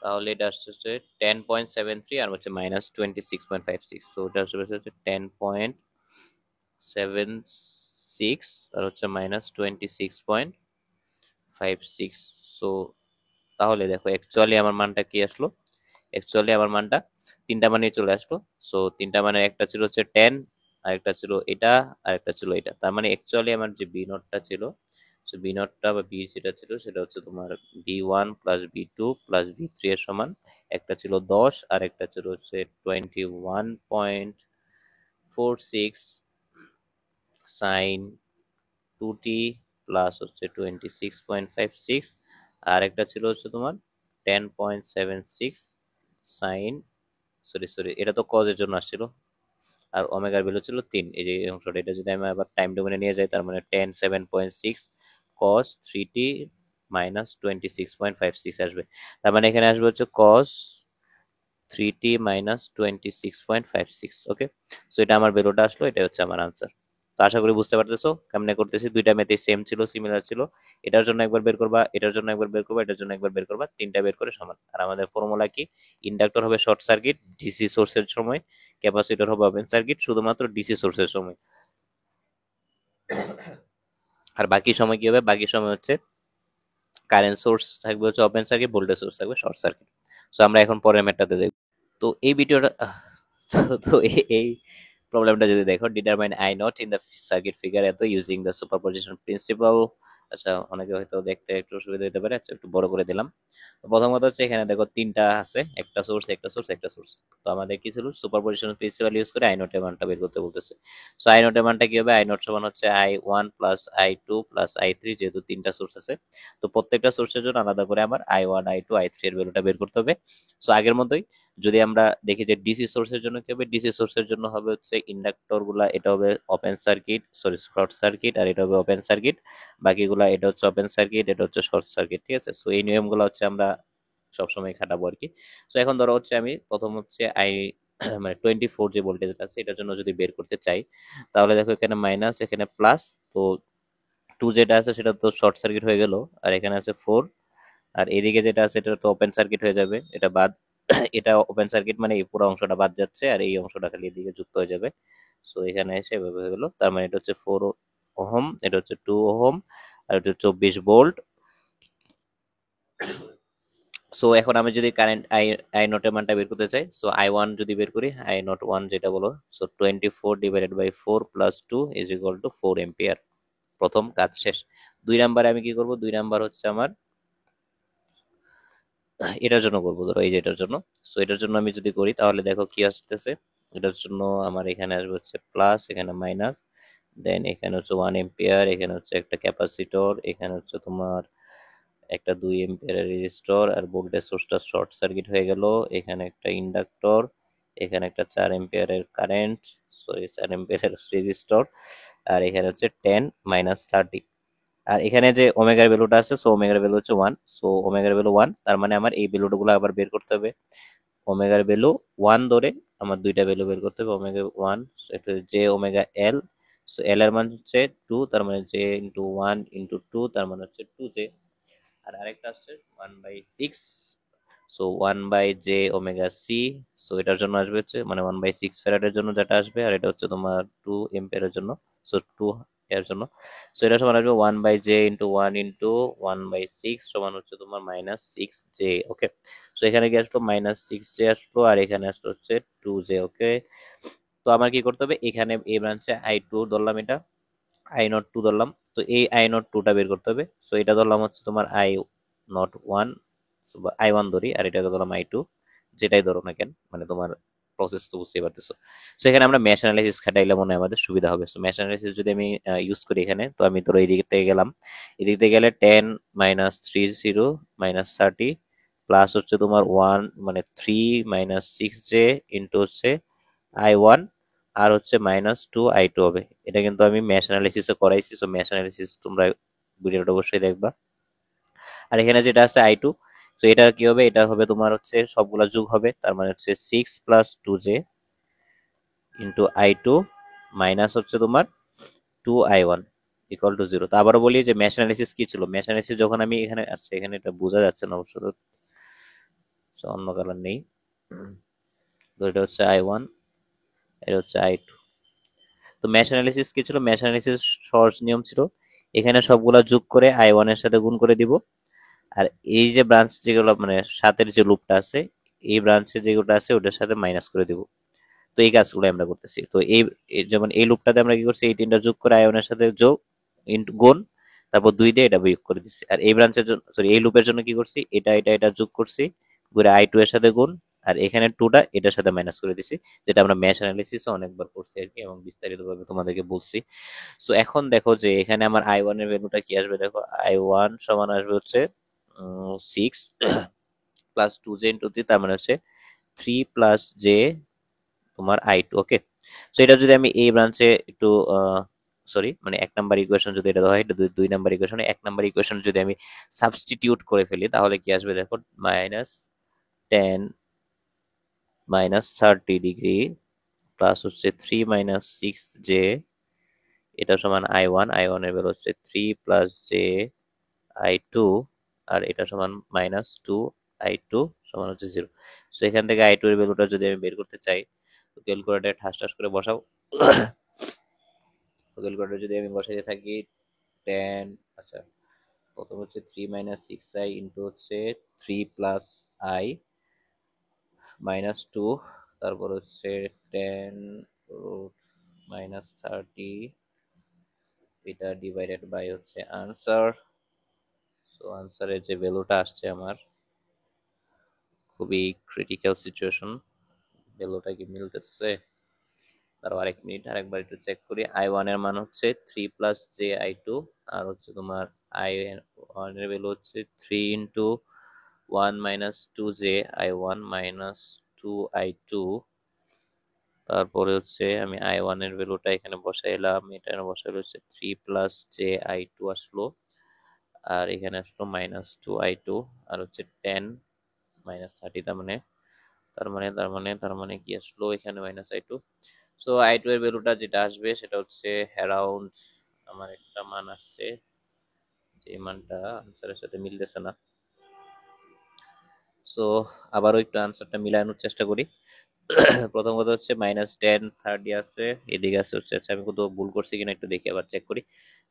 তাহলে এটা আসছে হচ্ছে 10.73 আর হচ্ছে -26.56। তো এটা আসবে হচ্ছে 10.76 আর হচ্ছে -26.56। সো তাহলে দেখো অ্যাকচুয়ালি আমার মানটা কি আসলো, অ্যাকচুয়ালি আমার মানটা তিনটা মানে চলে আসলো। সো তিনটা মানে একটা ছিল হচ্ছে 10, আরেকটা ছিল এটা, আরেকটা ছিল এটা। তার মানে অ্যাকচুয়ালি আমার যে বি নটটা ছিল, সো বি নটটা বা বি যেটা ছিল সেটা হচ্ছে তোমার b1 plus b2 plus b3 এর সমান। একটা ছিল 10 আর একটা ছিল হচ্ছে 21.46 সাইন 2t প্লাস হচ্ছে 26.56, আর একটা ছিল হচ্ছে তোমার 10.76 সাইন, সরি সরি এটা তো কজের জন্য আসছিল, আর ওমেগার ভ্যালু ছিল 3। এই যে অংশটা, এটা যদি আমি আবার টাইম ডোমেনে নিয়ে যাই, তার মানে 10 7.6 cos 3t মাইনাস 26.56 আসবে। তার মানে এখানে আসবে হচ্ছে cos 3t মাইনাস 26.56। ওকে, সো এটা আমার ভ্যালুটা আসলো, এটা হচ্ছে আমার আনসার। তো আশা করি বুঝতে পারতেছো কেমনে করতেছি, দুইটা মেথে সেম ছিল, সিমিলার ছিল। এটার জন্য একবার বের করবা, এটার জন্য একবার বের করবা, এটার জন্য একবার বের করবা, তিনটা বের করে সমান। আর আমাদের ফর্মুলা কি, ইন্ডাক্টর হবে শর্ট সার্কিট ডিসি সোর্সের সময়, ক্যাপাসিটর হবে ওপেন সার্কিট শুধুমাত্র ডিসি সোর্সের সময়। আর বাকি সময় কি হবে, বাকি সময় হচ্ছে কারেন্ট সোর্স থাকবে হচ্ছে ওপেন সার্কিট, ভোল্টেজ সোর্স থাকবে শর্ট সার্কিট। সো আমরা এখন পরের ম্যাথটাতে দেখব। তো এই ভিডিওটা তো এই প্রবলেমটা যদি দেখো, determine I naught in the circuit figure এত ইউজিং দ্য সুপারপজিশন প্রিন্সিপাল আচ্ছা, অনেকে হয়তো দেখতে একটু অসুবিধা হতে পারে, আচ্ছা একটু বড় করে দিলাম। তো প্রথম কথা হচ্ছে এখানে দেখো তিনটা আছে, একটা সোর্স একটা সোর্স একটা সোর্স। তো আমাদের কি ছিল, সুপারপজিশন প্রিন্সিপাল ইউজ করে আই নটের মানটা বের করতে বলতেছে। সো আই নটের মানটা কি হবে, আই নট সমান হচ্ছে I1 plus I2 plus I3, যেহেতু তিনটা সোর্স আছে। তো প্রত্যেকটা সোর্সের জন্য আলাদা করে আবার I1 I2 I3 এর ভ্যালুটা বের করতে হবে। সো আগের মতোই যদি আমরা দেখি যে ডিসি সোর্সের জন্য কি হবে, ডিসি সোর্সের জন্য হবে হচ্ছে ইন্ডাক্টর গুলা, এটা হবে open circuit, sorry short circuit, আর এটা হবে ওপেন সার্কিট। বাকিগুলা এটা হচ্ছে ওপেন সার্কিট, এটা হচ্ছে শর্ট সার্কিট, ঠিক আছে। সো এই নিয়মগুলো হচ্ছে আমরা সবসময় খাটাবো আর কি। তো এখন ধরো হচ্ছে আমি প্রথম হচ্ছে আই মানে 24 যে ভোল্টেজটা আছে এটার জন্য যদি বের করতে চাই, তাহলে দেখো এখানে মাইনাস এখানে প্লাস। তো টু যেটা আছে সেটা তো শর্ট সার্কিট হয়ে গেল, আর এখানে আছে 4, আর এদিকে যেটা আছে এটা তো ওপেন সার্কিট হয়ে যাবে, এটা বাদ। এটা ওপেন সার্কিট মানে এই পুরো অংশটা বাদ যাচ্ছে, আর এই অংশটা খালি এদিকে যুক্ত হয়ে যাবে। সো এখানে এসে এভাবে হয়ে গেল, তার মানে এটা হচ্ছে 4 ওহম, এটা হচ্ছে 2 ওহম, আর এটা হচ্ছে 24 ভোল্ট। সো এখন আমি যদি কারেন্ট আই নটের মানটা বের করতে চাই, সো I1 যদি বের করি, I0 1 যেটা বলো, so 24 / 4 plus 2 is equal to 4 ampere. প্রথম কাজ শেষ। 2 নাম্বারে আমি কি করব, 2 নাম্বার হচ্ছে আমার এটার জন্য করবো, ধরো এই যে এটার জন্য। সো এটার জন্য আমি যদি করি তাহলে দেখো কি আসতেছে। এটার জন্য আমার এখানে আসবে হচ্ছে প্লাস, এখানে মাইনাস, দেন এখানে হচ্ছে 1 এম্পিয়ার, এখানে হচ্ছে একটা ক্যাপাসিটর, এখানে হচ্ছে তোমার একটা 2 এম্পিয়ারের রেজিস্টর, আর ভোল্টেজ সোর্সটা শর্ট সার্কিট হয়ে গেল। এখানে একটা ইন্ডাক্টর, এখানে একটা 4 এম্পিয়ারের কারেন্ট, সরি 4 এম্পিয়ারের রেজিস্টর, আর এখানে হচ্ছে 10 - 30। আর এখানে যে ওমেগার ভ্যালুটা আছে, সো ওমেগার ভ্যালু হচ্ছে 1, সো ওমেগার ভ্যালু 1, তার মানে আমার এই ভ্যালুগুলো আবার বের করতে হবে। ওমেগার ভ্যালু 1 ধরে আমার দুইটা ভ্যালু বের করতে হবে, ওমেগা 1 এটা জে ওমেগা এল। সো এল এর মান হচ্ছে 2, তার মানে জে ইন্টু 1 ইন্টু 2, তার মানে হচ্ছে 2 জে। আর আরেকটা আসছে 1/6, so 1/j omega C. So এটার জন্য আসবে হচ্ছে মানে 1/6 ফ্যারাডের জন্য যেটা আসবে, আর এটা হচ্ছে তোমার 2 এম্পিয়ারের জন্য, সো 2 এর জন্য। সো এটা সমান আসবে 1/j ইন্টু 1 ইন্টু 1/6 সমান হচ্ছে তোমার -6 জে। ওকে, সো এখানে কি আসলো, -6 জে আসলো, আর এখানে আসলো হচ্ছে 2 জে। ওকে, তো আমার কি করতে হবে, এখানে এই ব্রাঞ্চে I2 ধরলাম, এটা I0 2 ধরলাম। তো এই I0 2টা বের করতে হবে। সো এটা ধরলাম হচ্ছে তোমার I0 1, I1 ধরি, আর এটাকে ধরলাম I2, যেটাই ধরো না কেন, মানে তোমার প্রসেস তো বুঝতেই পারতেছো। সো এখানে আমরা ম্যাশ অ্যানালাইসিস খাটাইলে মনে হয় আমাদের সুবিধা হবে। সো ম্যাশ অ্যানালাইসিস যদি আমি ইউজ করি এখানে, তো আমি ধরো এই দিক থেকে গেলাম, এদিক থেকে গেলে 10 - 30 - 30 প্লাস হচ্ছে তোমার 1 মানে 3 - 6 জে ইন্টু হচ্ছে I1, আর হচ্ছে -2 I2 হবে। এটা কিন্তু আমি ম্যাশ অ্যানালিসিসে করাইছি, সো ম্যাশ অ্যানালিসিস তোমরা ভিডিওটা অবশ্যই দেখবা। আর এখানে যেটা আছে I2, তো এটা কি হবে, এটা হবে তোমার হচ্ছে সবগুলা যোগ হবে, তার মানে হচ্ছে 6 + 2 জে ইন্টু I2 মাইনাস হচ্ছে তোমার 2 I1 ইকুয়াল টু 0। তো আবারও বলি যে ম্যাশ অ্যানালিসিস কি ছিল, ম্যাশ অ্যানালিসিস যখন আমি এখানে, আচ্ছা এখানে এটা বোঝা যাচ্ছে না অবশ্য, তো অন্য কালার নেই। তো এটা হচ্ছে I1, এটা হচ্ছে I2। তো ম্যাশ অ্যানালিসিস কি ছিল, ম্যাশ অ্যানালিসিস সহজ নিয়ম ছিল, এখানে সবগুলা যোগ করে I1 এর সাথে গুণ করে দিব, আর এই যে ব্রাঞ্চ যেগুলো মানে সাতের যে লুপটা আছে, এই ব্রাঞ্চে যেগুলো আছে ওটার সাথে মাইনাস করে দিব। তো এই কাজগুলো আমরা করতেছি। তো যেমন এই লুপটাতে আমরা কি করছি, এই তিনটা যোগ করে আয়নের সাথে যোগ ইন্টু গুণ, তারপর 2 দিয়ে এটা বিয়োগ করে দিচ্ছি। আর এই ব্রাঞ্চের জন্য, সরি এই লুপের জন্য কি করছি, এটা যোগ করছি, করে I2 এর সাথে গুণ, আর এখানে 2টা এটার সাথে মাইনাস করে দিছি, যেটা আমরা ম্যাশ অ্যানালিসিসে অনেকবার করছি আর কি, এবং বিস্তারিতভাবে তোমাদেরকে বলছি। সো এখন দেখো যে এখানে আমার I1 এর ভ্যালুটা কি আসবে, দেখো I1 সমান আসবে হচ্ছে 6 প্লাস 2 জে ইন্টু 3, তার মানে হচ্ছে 3 + জে তোমার I2। ওকে, সো এটা যদি আমি এই ব্রাঞ্চে একটু সরি মানে 1 নাম্বার ইকুয়েশন যদি এটা দেওয়া হয়, এটা 2 নাম্বার ইকুয়েশনে 1 নাম্বার ইকুয়েশন যদি আমি সাবস্টিটিউট করে ফেলি, তাহলে কি আসবে দেখো, -10 - 30 ডিগ্রি প্লাস হচ্ছে 3 - 6 জে, এটা সমান I1 এর ভ্যালু হচ্ছে 3 + জে I2, আর এটা সমান -2 I2 সমান হচ্ছে 0। সো এখান থেকে I2 এর ভ্যালুটা যদি আমি বের করতে চাই, তো ক্যালকুলেটর ঠাস ঠাস করে বসাও। তো ক্যালকুলেটর যদি আমি বসাইতে থাকি 10, আচ্ছা প্রথম হচ্ছে 3 - 6i ইন্টু হচ্ছে 3 + i -2, তারপর হচ্ছে 10 √-30 এটা ডিভাইডেড বাই হচ্ছে আনসার। সো আনসারের যে ভ্যালুটা আসছে আমার, খুবই ক্রিটিক্যাল সিচুয়েশন, ভ্যালুটা কি মিলতেছে? তারপর আরেক মিনিট আরেকবার একটু চেক করি। i1 এর মান হচ্ছে 3 প্লাস জে i2, আর হচ্ছে তোমার i1 এর ভ্যালু হচ্ছে 3 into 1 minus 2 j i1 minus 2 i2। তারপরে হচ্ছে আমি i1 এর ভ্যালুটা এখানে বসাইলাম, এটা বসাইলে হচ্ছে 3 প্লাস ji2 আসলো, আর এখানে আসলো মাইনাস 2i2, আর হচ্ছে 10 মাইনাস 30, তার মানে কি আসলো এখানে মাইনাস i2। সো i2 এর ভ্যালুটা যেটা আসবে সেটা হচ্ছে অ্যারাউন্ড, আমার একটা মান আসছে যে মানটা আনসারের সাথে মিলতেছে না। সো আবারও একটু আনসারটা মিলানোর চেষ্টা করি। প্রথম কথা হচ্ছে -10 30 আছে, এদিকে আছে হচ্ছে, আচ্ছা আমি কোথাও ভুল করছি কিনা একটু দেখি, আবার চেক করি।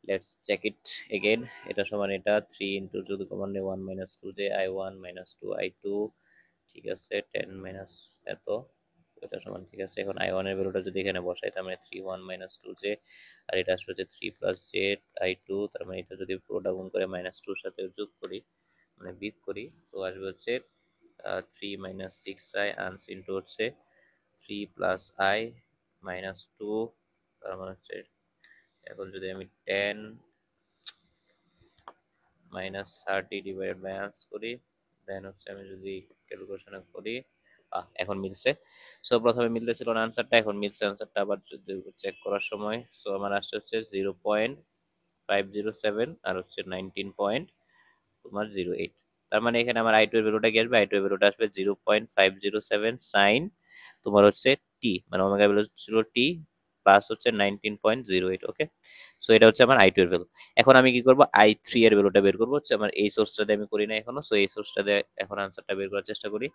Let's check it again. এটা সমান এটা 3 ইন্টু যদি কমান্ডে 1 minus 2 j i1 minus 2i2, ঠিক আছে 10 মাইনাস এত, এটা সমান, ঠিক আছে। এখন i1 এর ভ্যালুটা যদি এখানে বসাই, তার মানে 3 1 মাইনাস 2j, আর এটা আসলে হচ্ছে 3 প্লাস j i2, তার মানে এটা যদি পুরোটা গুণ করে মাইনাস 2 এর সাথে যোগ করি, মানে বিয়োগ করি, তো আসবে হচ্ছে 3 মাইনাস 6i আনস ইন্টু হচ্ছে 3 প্লাস i মাইনাস 2, তার মানে হচ্ছে, এখন যদি আমি 10 মাইনাস 30 ডিভাইডেড বাই আনস করি, দেন হচ্ছে আমি যদি ক্যালকুলেশন করি, এখন মিলছে। সো প্রথমে মিলতেছিল না আনসারটা, এখন মিলছে আনসারটা। আবার যদি চেক করার সময়, সো আমার আসছে হচ্ছে 0.507, আর হচ্ছে 19 তোমার 08। তার মানে এখানে আমার i2 এর ভ্যালুটা কি আসবে? i2 এর ভ্যালুটা আসবে 0.507 সাইন তোমার হচ্ছে টি, মানে ওমেগা ভ্যালু ছিল টি, প্লাস হচ্ছে 19.08। ওকে, সো এটা হচ্ছে আমার i2 এর ভ্যালু। এখন আমি কি করব, i3 এর ভ্যালুটা বের করব, হচ্ছে আমার এই সোর্সটা দিয়ে আমি করি না এখনো। সো এই সোর্সটা দিয়ে এখন আনসারটা বের করার চেষ্টা করি।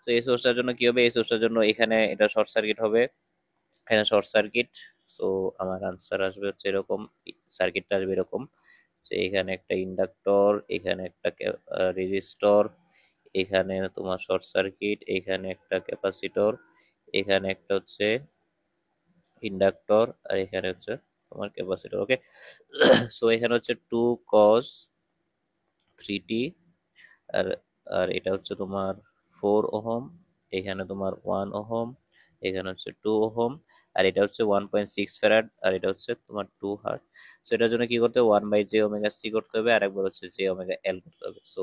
তো এই সোর্সটার জন্য কি হবে, এই সোর্সটার জন্য এখানে এটা শর্ট সার্কিট হবে, এখানে শর্ট সার্কিট। সো আমার আনসার আসবে হচ্ছে এরকম, সার্কিটটা আসবে এরকম যে এখানে একটা ইন্ডাক্টর, এখানে একটা রেজিস্টর, এখানে তোমার শর্ট সার্কিট, এখানে একটা ক্যাপাসিটর, এখানে একটা হচ্ছে ইন্ডাক্টর, আর এখানে হচ্ছে তোমার ক্যাপাসিটর। ওকে, সো এখানে হচ্ছে 2 cos 3t, আর আর এটা হচ্ছে তোমার 4 ওহম, এখানে তোমার 1 ওহম, এখানে হচ্ছে 2 ওহম, আর এটা হচ্ছে 1.6 ফ্যারাড, আর এটা হচ্ছে তোমার 2 হার্ট। সো এটার জন্য কি করতে হবে, 1/j ওমেগা c করতে হবে, আর একবার হচ্ছে j ওমেগা l করতে হবে। সো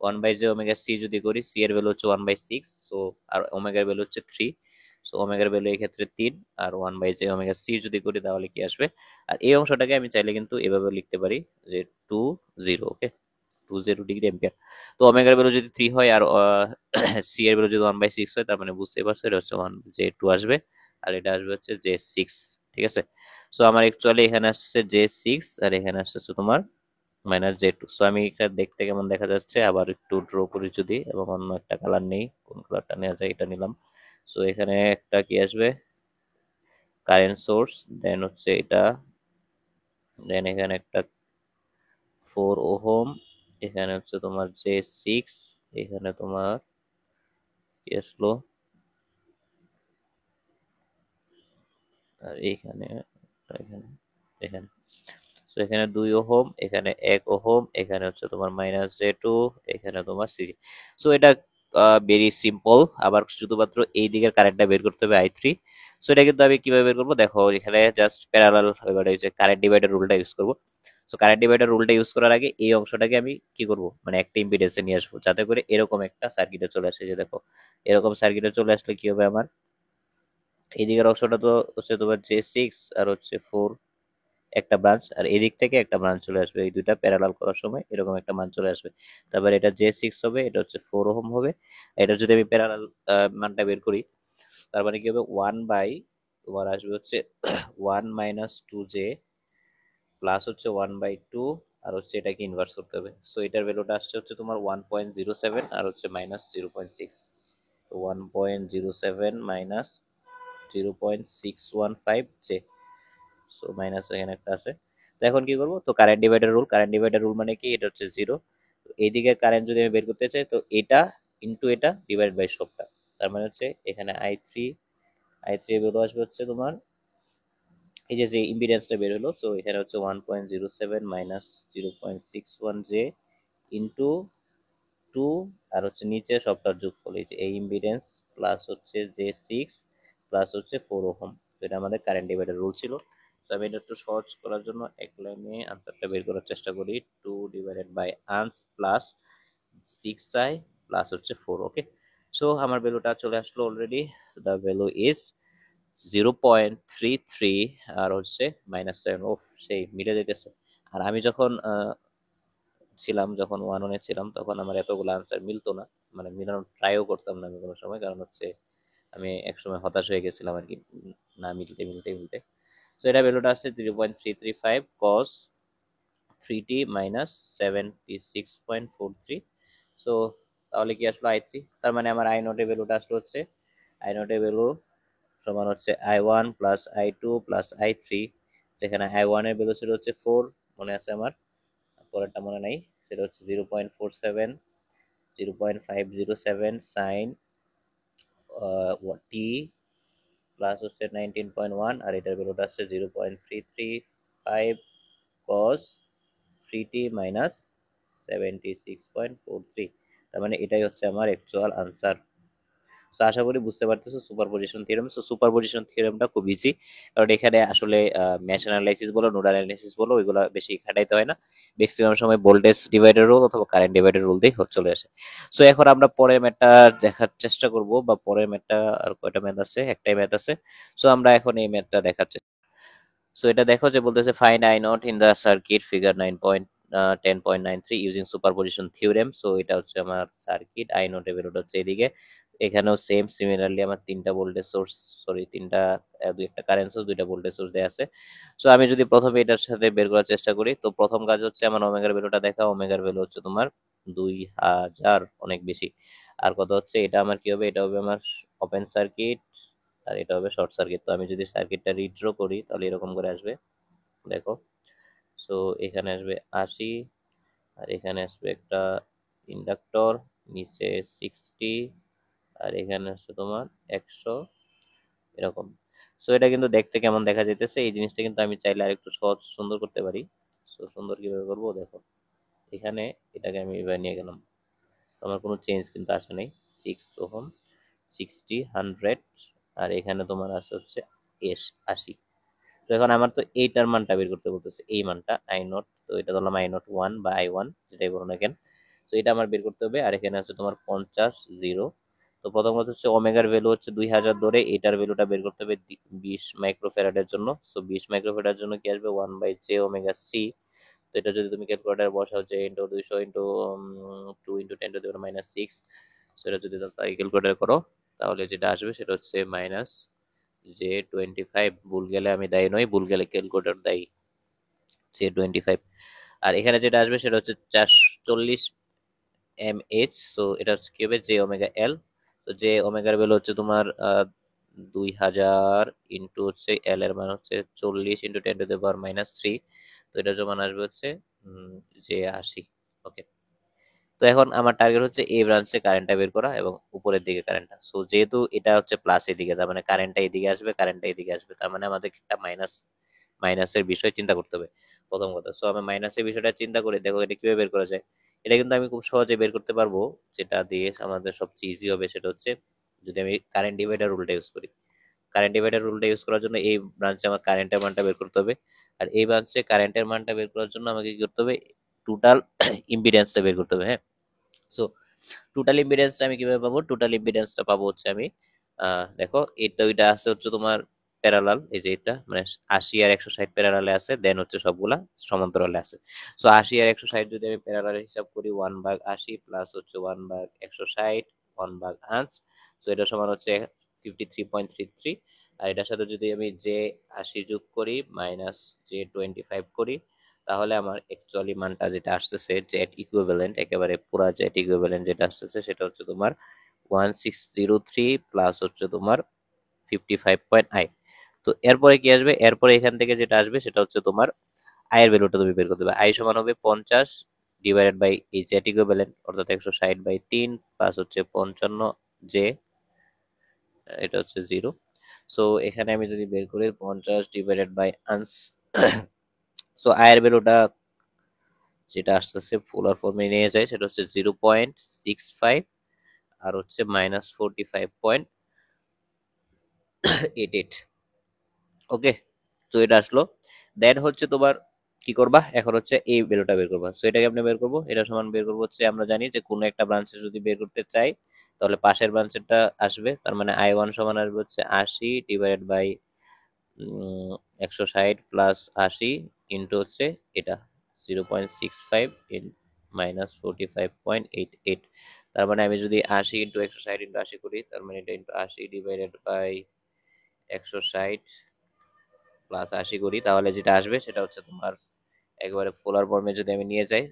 1/j ওমেগা c যদি করি, c এর ভ্যালু হচ্ছে 1/6, সো আর ওমেগার ভ্যালু হচ্ছে 3, সো ওমেগার ভ্যালু এই ক্ষেত্রে 3, আর 1/j ওমেগা c যদি করি তাহলে কি আসবে। আর এই অংশটাকে আমি চাইলে কিন্তু এভাবে লিখতে পারি যে 2 0। ওকে, 2 0 ডিগ্রি অ্যাম্পিয়ার। তো ওমেগার ভ্যালু যদি 3 হয়, আর সি এর ভ্যালু যদি 1/6 হয়, তার মানে বুঝতেই পারছো এটা হচ্ছে 1/j2 আসবে, আর এটা আসবে হচ্ছে j6। ঠিক আছে, সো আমার অ্যাকচুয়ালি এখানে আসছে j6, আর এখানে আসছে তোমার -j2। সো আমি এটা দেখতে কেমন দেখা যাচ্ছে, আবার একটু ড্র করি যদি, এবং অন্য একটা কালার নেই, কোন কালারটা নেওয়া যায়, এটা নিলাম। সো এখানে একটা কি আসবে, কারেন্ট সোর্স, দেন হচ্ছে এটা, দেন এখানে একটা 4 ওহম, এখানে হচ্ছে তোমার j6, এখানে তোমার কি আসলো, আর এখানে এখানে এখানে তো এখানে 2 ওহম, এখানে 1 ওহম, এখানে হচ্ছে তোমার -j2, এখানে তোমার সি। সো এটা ভেরি সিম্পল। আবার শুধুমাত্র এই দিকের কারেন্টটা বের করতে হবে i3। সো এটা কিন্তু আমি কিভাবে বের করবো দেখো, এখানে জাস্ট প্যারালাল এবারে যে কারেন্ট ডিভাইডার রুলটা ইউজ করবো। সো কারেন্ট ডিভাইডার রুলটা ইউজ করার আগে এই অংশটাকে আমি কি করব, মানে একটা ইম্পিডেন্সে নিয়ে আসবো, যাতে করে এরকম একটা সার্কিটে চলে আসে। যে দেখো, এরকম সার্কিটে চলে আসলে কি হবে, আমার এই দিকের অংশটা তো হচ্ছে তোমার j6, আর হচ্ছে 4 একটা ব্রাঞ্চ, আর এদিক থেকে একটা ব্রাঞ্চ চলে আসবে, এই দুইটা প্যারালাল করার সময় এরকম একটা মান চলে আসবে। তারপর এটা j6 হবে, এটা হচ্ছে 4 ওহম হবে। এটা যদি আমি প্যারালাল মানটা বের করি, তার মানে কি হবে, 1 বাই তোমার আসবে হচ্ছে 1 - 2j, প্লাস হচ্ছে 1/2, আর হচ্ছে এটাকে ইনভার্স করতে হবে। সো এটার ভ্যালুটা আসছে হচ্ছে তোমার 1.07, আর হচ্ছে -0.6, তো 1.07 -0.615 জে। সো মাইনাস এখানে একটা আছে। তো এখন কি করবো, তো current divider rule, current divider rule মানে কি, এটা হচ্ছে 0। এইদিকে কারেন্ট যদি আমি বের করতে চাই, তো এটা ইন্টু এটা ডিভাইড বাই সবটা, তার মানে হচ্ছে এখানে i3 এর ভ্যালু আসবে হচ্ছে তোমার এই যে ইম্পিডেন্সটা বের হলো, সো এখানে হচ্ছে 1.07 মাইনাস 0.61 জে ইন্টু 2, আর হচ্ছে নিচে সবটার যোগফল, এই যে এই ইম্পিডেন্স প্লাস হচ্ছে J6 প্লাস হচ্ছে 4 ওহম। তো এটা আমাদের কারেন্ট ডিভাইডার রুল ছিল। তো আমি এটা একটু সহজ করার জন্য এক লাইনে আনসারটা বের করার চেষ্টা করি। 2 ডিভাইডেড বাই আনস প্লাস 6i প্লাস হচ্ছে 4। ওকে, সো আমার ভ্যালুটা চলে আসলো অলরেডি। দ্য ভ্যালু ইজ 0.33 আর হচ্ছে -7। ওফ, সেই মিলে যেতেছে। আর আমি যখন ছিলাম, যখন 1-1 ছিলাম, তখন আমার এতগুলো আনসার মিলতো না, মানে মিলানোর ট্রাইও করতাম না আমি কোনো সময়, কারণ হচ্ছে আমি একসময় হতাশ হয়ে গেছিলাম আর কি, না মিলতে মিলতে মিলতে। তো এটা ভ্যালুটা আসছে 0.335 কস 3t মাইনাস 76.43। সো তাহলে কি আসলো I3, তার মানে আমার আই নোটের ভ্যালুটা আসলো হচ্ছে, আই নোটের ভ্যালু সমান হচ্ছে I1 plus I2 plus I3, যেখানে I1 এর ভ্যালু ছিল হচ্ছে 4, মনে আছে আমার, পরেরটা মনে নাই, সেটা হচ্ছে 0.47, 0.507 সাইন টি প্লাস হচ্ছে 19.1, আর এটার ভ্যালুটা হচ্ছে 0.335 কস 3t মাইনাস 76.43। তার মানে এটাই হচ্ছে আমার অ্যাকচুয়াল আনসার। তো আশা করি বুঝতে পারতেছো সুপারপজিশন থিওরেম। সো সুপারপজিশন থিওরেমটা খুব ইজি, কারণ এখানে আসলে ম্যাশ অ্যানালাইসিস বলো, নোডাল অ্যানালাইসিস বলো, ওইগুলো বেশি খাটাইতে হয় না। ম্যাক্সিমাম সময় ভোল্টেজ ডিভাইডার রুল অথবা কারেন্ট ডিভাইডার রুল দিয়ে চলে আসে। সো এখন আমরা পরের ম্যাথটা দেখার চেষ্টা করব, বা পরের ম্যাথটা, আর কয়টা ম্যাথ আছে, একটাই ম্যাথ আছে। সো আমরা এখন এই ম্যাথটা দেখার চেষ্টা। সো এটা দেখো যে বলতেছে find I naught in the circuit figure 10.93 using superposition theorem. So এটা হচ্ছে আমার সার্কিট, আই নট এর ভ্যালুটা হচ্ছে এদিকে, এখানেও সেম সিমিলারলি আমার তিনটা ভোল্টেজ সোর্স, সরি তিনটা, দুই একটা কারেন্ট সোর্স, দুইটা ভোল্টেজ সোর্স দেওয়া আছে। সো আমি যদি প্রথমে এটার সাথে বের করার চেষ্টা করি, তো প্রথম কাজ হচ্ছে আমার ওমেগার ভ্যালুটা দেখা। ওমেগার ভ্যালু হচ্ছে তোমার 2000, অনেক বেশি। আর কত হচ্ছে, এটা আমার কি হবে, এটা হবে আমার ওপেন সার্কিট, আর এটা হবে শর্ট সার্কিট। তো আমি যদি সার্কিটটা রিড্র করি তাহলে এরকম করে আসবে, দেখো। সো এখানে আসবে 80, আর এখানে আসবে একটা ইন্ডাক্টর, নিচে 60, আর এখানে আসছে তোমার 100, এরকম। সো এটা কিন্তু দেখতে কেমন দেখা যাইতেছে, এই জিনিসটা কিন্তু আমি চাইলে আরেকটু সহজ সুন্দর করতে পারি। সো সুন্দর কিভাবে করবো, দেখো এখানে এটাকে আমি এবার নিয়ে গেলাম, তো আমার কোনো চেঞ্জ কিন্তু আসে নাই। 6 ওহম, 60, 100, আর এখানে তোমার আসছে হচ্ছে 80। তো এখন আমার তো এইটার মানটা বের করতে বলতেছে, এই মানটা আই নট, তো এটা ধরলাম আই নট 1 বা I1, যেটাই বলো না কেন। তো এটা আমার বের করতে হবে, আর এখানে আছে তোমার 50 জিরো। তো প্রথম কথা হচ্ছে ওমেগার ভ্যালু হচ্ছে 2000 ধরে, এটার ভ্যালুটা বের করতে হবে 20 মাইক্রোফ্যারাডের জন্য। সো 20 মাইক্রোফ্যারাডের জন্য কি আসবে, 1/j ওমেগা সি। তো এটা যদি তুমি ক্যালকুলেটারে বসাও, যে ইন্টু 200 ইন্টু 2 ইন্টু 10⁻⁶, সেটা যদি তাই ক্যালকুলেটার করো, তাহলে যেটা আসবে সেটা হচ্ছে -J25। ভুল গেলে আমি দায়ী নই, ভুল গেলে ক্যালকুলেটর দায়ী। J25, আর এখানে যেটা আসবে সেটা হচ্ছে 440 mH। সো এটা হচ্ছে কি হবে, J ওমেগা L। তো J ওমেগার ভ্যালু হচ্ছে তোমার 2000 ইন্টু হচ্ছে L এর মান হচ্ছে 40 ইন্টু 10⁻⁻3। তো এটা সমান আসবে হচ্ছে J80। ওকে, তো এখন আমার টার্গেট হচ্ছে এই ব্রাঞ্চে কারেন্টটা বের করা এবং উপরের দিকে কারেন্টটা। সো যেহেতু এটা হচ্ছে প্লাস এদিকে, তার মানে কারেন্টটা এদিকে আসবে, কারেন্টটা এদিকে আসবে, তার মানে আমাদের একটা মাইনাসের বিষয় চিন্তা করতে হবে প্রথম কথা। সো আমি মাইনাসের বিষয়টা চিন্তা করে দেখো এটা কিভাবে বের করা যায়। এটা কিন্তু আমি খুব সহজে বের করতে পারবো, যেটা দিয়ে আমাদের সবচেয়ে ইজি হবে সেটা হচ্ছে যদি আমি কারেন্ট ডিভাইডার রুলটা ইউজ করি। কারেন্ট ডিভাইডার রুলটা ইউজ করার জন্য এই ব্রাঞ্চে আমার কারেন্টের মানটা বের করতে হবে, আর এই ব্রাঞ্চে কারেন্টের মানটা বের করার জন্য আমাকে কি করতে হবে, টোটাল ইম্পিডেন্সটা বের করতে হবে। হ্যাঁ, সো টোটাল ইম্পিডেন্সটা আমি কিভাবে পাবো, টোটাল ইম্পিডেন্সটা পাবো হচ্ছে আমি, দেখো এটা ওইটা আছে হচ্ছে তোমার প্যারালাল, এই যে এটা মানে 80 আর 160 প্যারালালে আছে, দেন হচ্ছে সবগুলা সমান্তরালে আছে। সো 80 আর 160 যদি আমি প্যারালালে হিসাব করি, 1/80 প্লাস হচ্ছে 1/160, 1/8, সো এটা সমান হচ্ছে 53.33। আর এটার সাথে যদি আমি J80 যোগ করি মাইনাস J25 করি, তাহলে আমার অ্যাকচুয়ালি মানটা যেটা আসতেছে, জেড ইকুইভ্যালেন্ট, একেবারে পুরা জেড ইকুইভ্যালেন্ট যেটা আসতেছে সেটা হচ্ছে তোমার 1603 প্লাস হচ্ছে তোমার 55.8। তো এরপরে কি আসবে, এরপরে এখান থেকে যেটা আসবে সেটা হচ্ছে তোমার আয়ের ভ্যালুটা তুমি বের করতে হবে। আই সমান হবে 50 ডিভাইডেড বাই এই জেড ইকুইভ্যালেন্ট, অর্থাৎ 160/3 প্লাস হচ্ছে 55 জে, এটা হচ্ছে 0। সো এখানে আমি যদি বের করি 50 ডিভাইডেড বাই আনস, সো আয়ের ভ্যালুটা যেটা আসতেছে পোলার ফর্মে নিয়ে যায় সেটা হচ্ছে 0.65 আর হচ্ছে -45.88। ওকে, তো এটা আসলো। দেন হচ্ছে তোমার কি করবা, এখন হচ্ছে এই ভ্যালুটা বের করবা। সো এটাকে আমরা বের করবো, এটা সমান বের করবো হচ্ছে, আমরা জানি যে কোনো একটা ব্রাঞ্চে যদি বের করতে চাই তাহলে পাশের ব্রাঞ্চেরটা আসবে, তার মানে I1 সমান আসবে হচ্ছে 80 ডিভাইডেড বাই 160 প্লাস 80 ইন্টু হচ্ছে এটা 0.65 ইন -45.88। তার মানে আমি যদি 80 ইন্টু 160 ইন্টু 80 করি, তার মানে এটা ইন্টু 80 ডিভাইডেড বাই 160 প্লাস 80 করি, তাহলে যেটা আসবে সেটা হচ্ছে তোমার একবারে পোলার ফর্মে যদি আমি নিয়ে যাই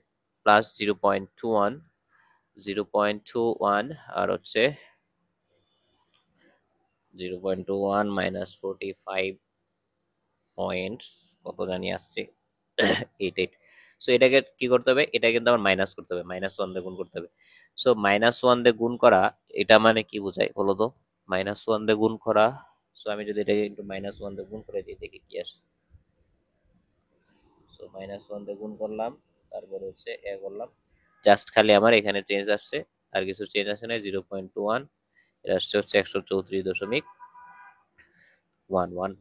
প্লাস 0.21 আর হচ্ছে 0.21 -45 পয়েন্ট কত জানি আসছে 88। সো এটাকে কি করতে হবে, এটা কিন্তু আমার মাইনাস করতে হবে, -1 দিয়ে গুণ করতে হবে। সো -1 দিয়ে গুণ করা, এটা মানে কি বোঝায় বলো তো? -1 দিয়ে গুণ করা, সো আমি যদি এটাকে একটু -1 দিয়ে গুণ করে দিই দেখি কি আসে। সো -1 দিয়ে গুণ করলাম, তারপরে হচ্ছে এ করলাম, জাস্ট খালি আমার এখানে চেঞ্জ আসছে, আর কিছু চেঞ্জ আসে না। 0.21 এটা আসছে হচ্ছে 134.11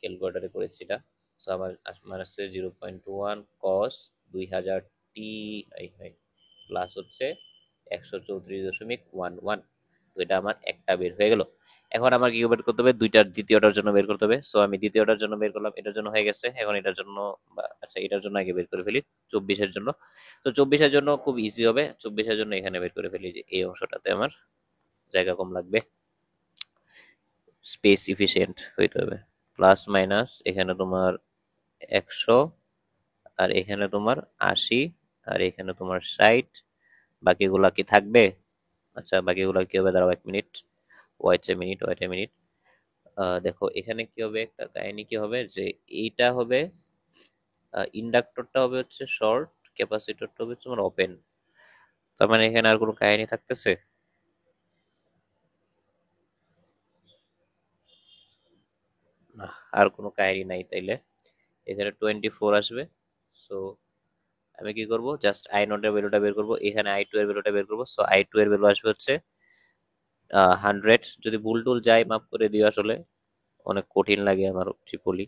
ক্যালকুলেটারে করেছি এটা। সো আমার মানে হচ্ছে 0.21 কস 2000 টি আই হয় প্লাস হচ্ছে 134.11। তো এটা আমার একটা বের হয়ে গেল। এখন আমার কি বের করতে হবে, দুইটার দ্বিতীয়টার জন্য বের করতে হবে। সো আমি দ্বিতীয়টার জন্য বের করলাম, এটার জন্য হয়ে গেছে। এখন এটার জন্য আচ্ছা এটার জন্য আগে বের করে ফেলি 24-এর জন্য। তো 24-এর জন্য খুব ইজি হবে, 24-এর জন্য এখানে বের করে ফেলি যে এই অংশটাতে আমার জায়গা কম লাগবে, স্পেস ইফিশিয়েন্ট হইতে হবে। প্লাস মাইনাস এখানে তোমার 100 আর এখানে তোমার 80 আর এখানে তোমার 60, বাকিগুলা কি থাকবে? আচ্ছা বাকিগুলা কি হবে, দাঁড়াও 1 মিনিট, ওয়েট এ মিনিট। দেখো এখানে কি হবে, একটা কাহিনী কি হবে যে এইটা হবে, ইন্ডাক্টরটা হবে হচ্ছে শর্ট, ক্যাপাসিটরটা হবে তোমার ওপেন। তার মানে এখানে আর কোনো কাহিনী থাকতেছে না, আর কোনো কাহিনী নাই তাইলে। এখানে 24 আসবে। সো আমি কি করব, জাস্ট I0 এর ভ্যালুটা বের করব, এখানে I2 এর ভ্যালুটা বের করব। সো I2 এর ভ্যালু আসবে হচ্ছে 100। যদি ভুল টুল যায় মাফ করে দিও, আসলে অনেক কঠিন লাগে আমার ট্রিপলি।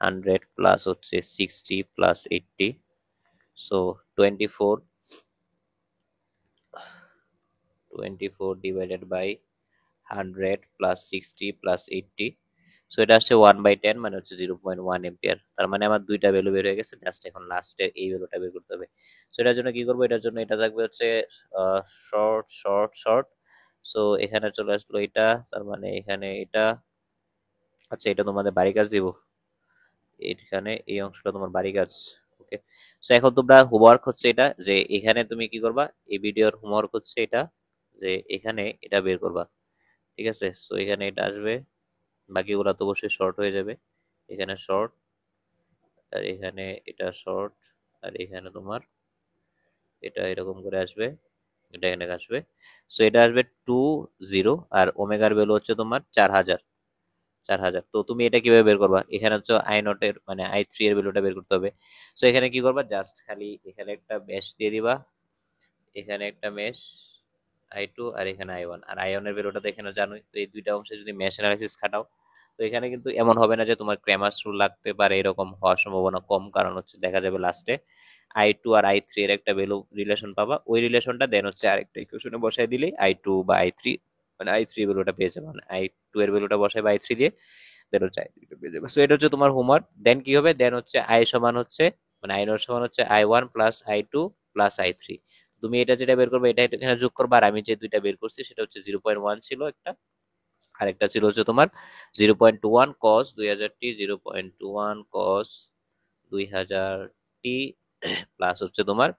100 প্লাস হচ্ছে 60 plus 80, so 24, 24 divided by 100 plus 60 plus 80। So এটা আসছে 1/10, মানে হচ্ছে 0.1 এম্পিয়ার। তার মানে আমার দুইটা ভ্যালু বের হয়ে গেছে, জাস্ট এখন লাস্টে এই ভ্যালুটা বের করতে হবে। সো এটার জন্য কি করবো, এটার জন্য এটা থাকবে হচ্ছে শর্ট শর্ট শর্ট। সো এখানে চলে আসলো এটা, তার মানে এখানে এটা। আচ্ছা এটা তোমাদের বাড়ি কাজ দিব, এখানে এই অংশটা তোমার বাড়ি কাজ। ওকে, সো এখন তোমরা হোমওয়ার্ক হচ্ছে এটা, যে এখানে তুমি কি করবা, এই ভিডিওর হোমওয়ার্ক হচ্ছে এটা, যে এখানে এটা বের করবা। ঠিক আছে, সো এখানে এটা আসবে, বাকিগুলো তো অবশ্যই শর্ট হয়ে যাবে। এখানে শর্ট, আর এখানে এটা শর্ট, আর এখানে তোমার এটা এরকম করে আসবে, এটা এখানে আসবে। সো এটা আসবে 20, আর ওমেগার ভ্যালু হচ্ছে তোমার 4000। 4000, তো তুমি এটা কিভাবে বের করবা? এখানে হচ্ছে I0 এর মানে I3 এর ভ্যালুটা বের করতে হবে। সো এখানে কি করবা, জাস্ট খালি এখানে একটা মেশ দিয়ে দিবা, এখানে একটা মেশ I2 আর এখানে I1, আর I1 এর ভ্যালুটা তো এখানে জানোই। তো এই দুইটা অংশে যদি মেশ অ্যানালাইসিস খাটাও, তো এখানে কিন্তু এমন হবে না যে তোমার ক্র্যামার্স রুল লাগতে পারে, এরকম হওয়ার সম্ভাবনা কম। কারণ হচ্ছে দেখা যাবে লাস্টে I2 আর I3 এর একটা ভ্যালু রিলেশন পাবা, ওই রিলেশনটা দেন হচ্ছে আরেকটা ইকুয়েশনে বসাই দিলেই I2 বা I3, মানে I3 এর ভ্যালুটা পেয়ে যাবে, মানে I2 এর ভ্যালুটা বসাই বা I3 দিয়ে দেন হচ্ছে I3 টা পেয়ে যাবে। সো এটা হচ্ছে তোমার হোমওয়ার্ক। দেন কি হবে, দেন হচ্ছে I সমান হচ্ছে মানে I0 সমান হচ্ছে I1 plus I2 plus I3। তুমি এটা যেটা বের করবে এটা এখানে যোগ করবে, আর আমি যে দুইটা বের করছি সেটা হচ্ছে 0.1 ছিল একটা, আর একটা ছিল হচ্ছে তোমার 0.21 কস 2000 টি, 0.21 কস 2000 টি প্লাস হচ্ছে তোমার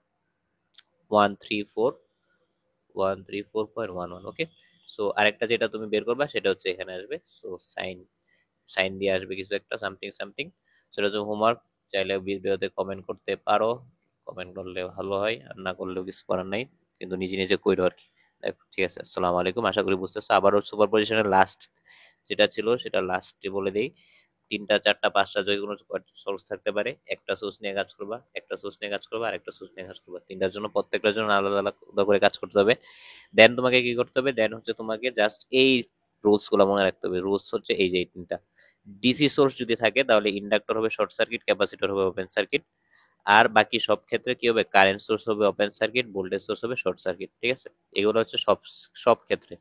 134.11। ওকে, সো আরেকটা যেটা তুমি বের করবা সেটা হচ্ছে এখানে আসবে। সো সাইন, সাইন দিয়ে আসবে কিছু একটা সামথিং সামথিং। সেটা হচ্ছে হোমওয়ার্ক। চাইলে ভিডিওতে কমেন্ট করতে পারো, কমেন্ট করলে ভালো হয়, আর না করলেও কিছু করার নাই, কিন্তু নিজে নিজে কইরো আর কি। দেখো ঠিক আছে, আসসালামু আলাইকুম, আশা করি বুঝতেছো। আবারও সুপার পজিশনের লাস্ট যেটা ছিল সেটা লাস্টে বলে দেই। ৩টা ৪টা ৫টা যে কোনো সোর্স থাকতে পারে। একটা সোর্স নিয়ে কাজ করবা, একটা সোর্স নিয়ে কাজ করবা, আরেকটা সোর্স নিয়ে কাজ করবা। ৩টার জন্য প্রত্যেকটার জন্য আলাদা আলাদা করে কাজ করতে হবে। দেন তোমাকে কি করতে হবে? দেন হচ্ছে তোমাকে জাস্ট এই রুলস গুলো মনে রাখতে হবে। রুলস হচ্ছে এই যে এই ৩টা। ডিসি সোর্স যদি থাকে তাহলে ইন্ডাক্টর হবে শর্ট সার্কিট, ক্যাপাসিটর হবে ওপেন সার্কিট। আর বাকি সব ক্ষেত্রে কি হবে? কারেন্ট সোর্স হবে ওপেন সার্কিট, ভোল্টেজ সোর্স হবে শর্ট সার্কিট। ঠিক আছে? এগুলো হচ্ছে সব সব ক্ষেত্রে।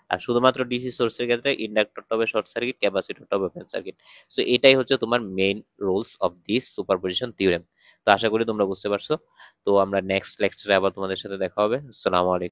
আর শুধুমাত্র ডিসি সোর্সের ক্ষেত্রে ইন্ডাক্টরটা হবে শর্ট সার্কিট, ক্যাপাসিটরটা হবে ওপেন সার্কিট। সো এটাই হচ্ছে তোমার main rules of this superposition theorem. তো আশা করি তোমরা বুঝতে পারছো। তো আমরা নেক্সট লেকচারে আবার তোমাদের সাথে দেখা হবে। আসসালামু আলাইকুম।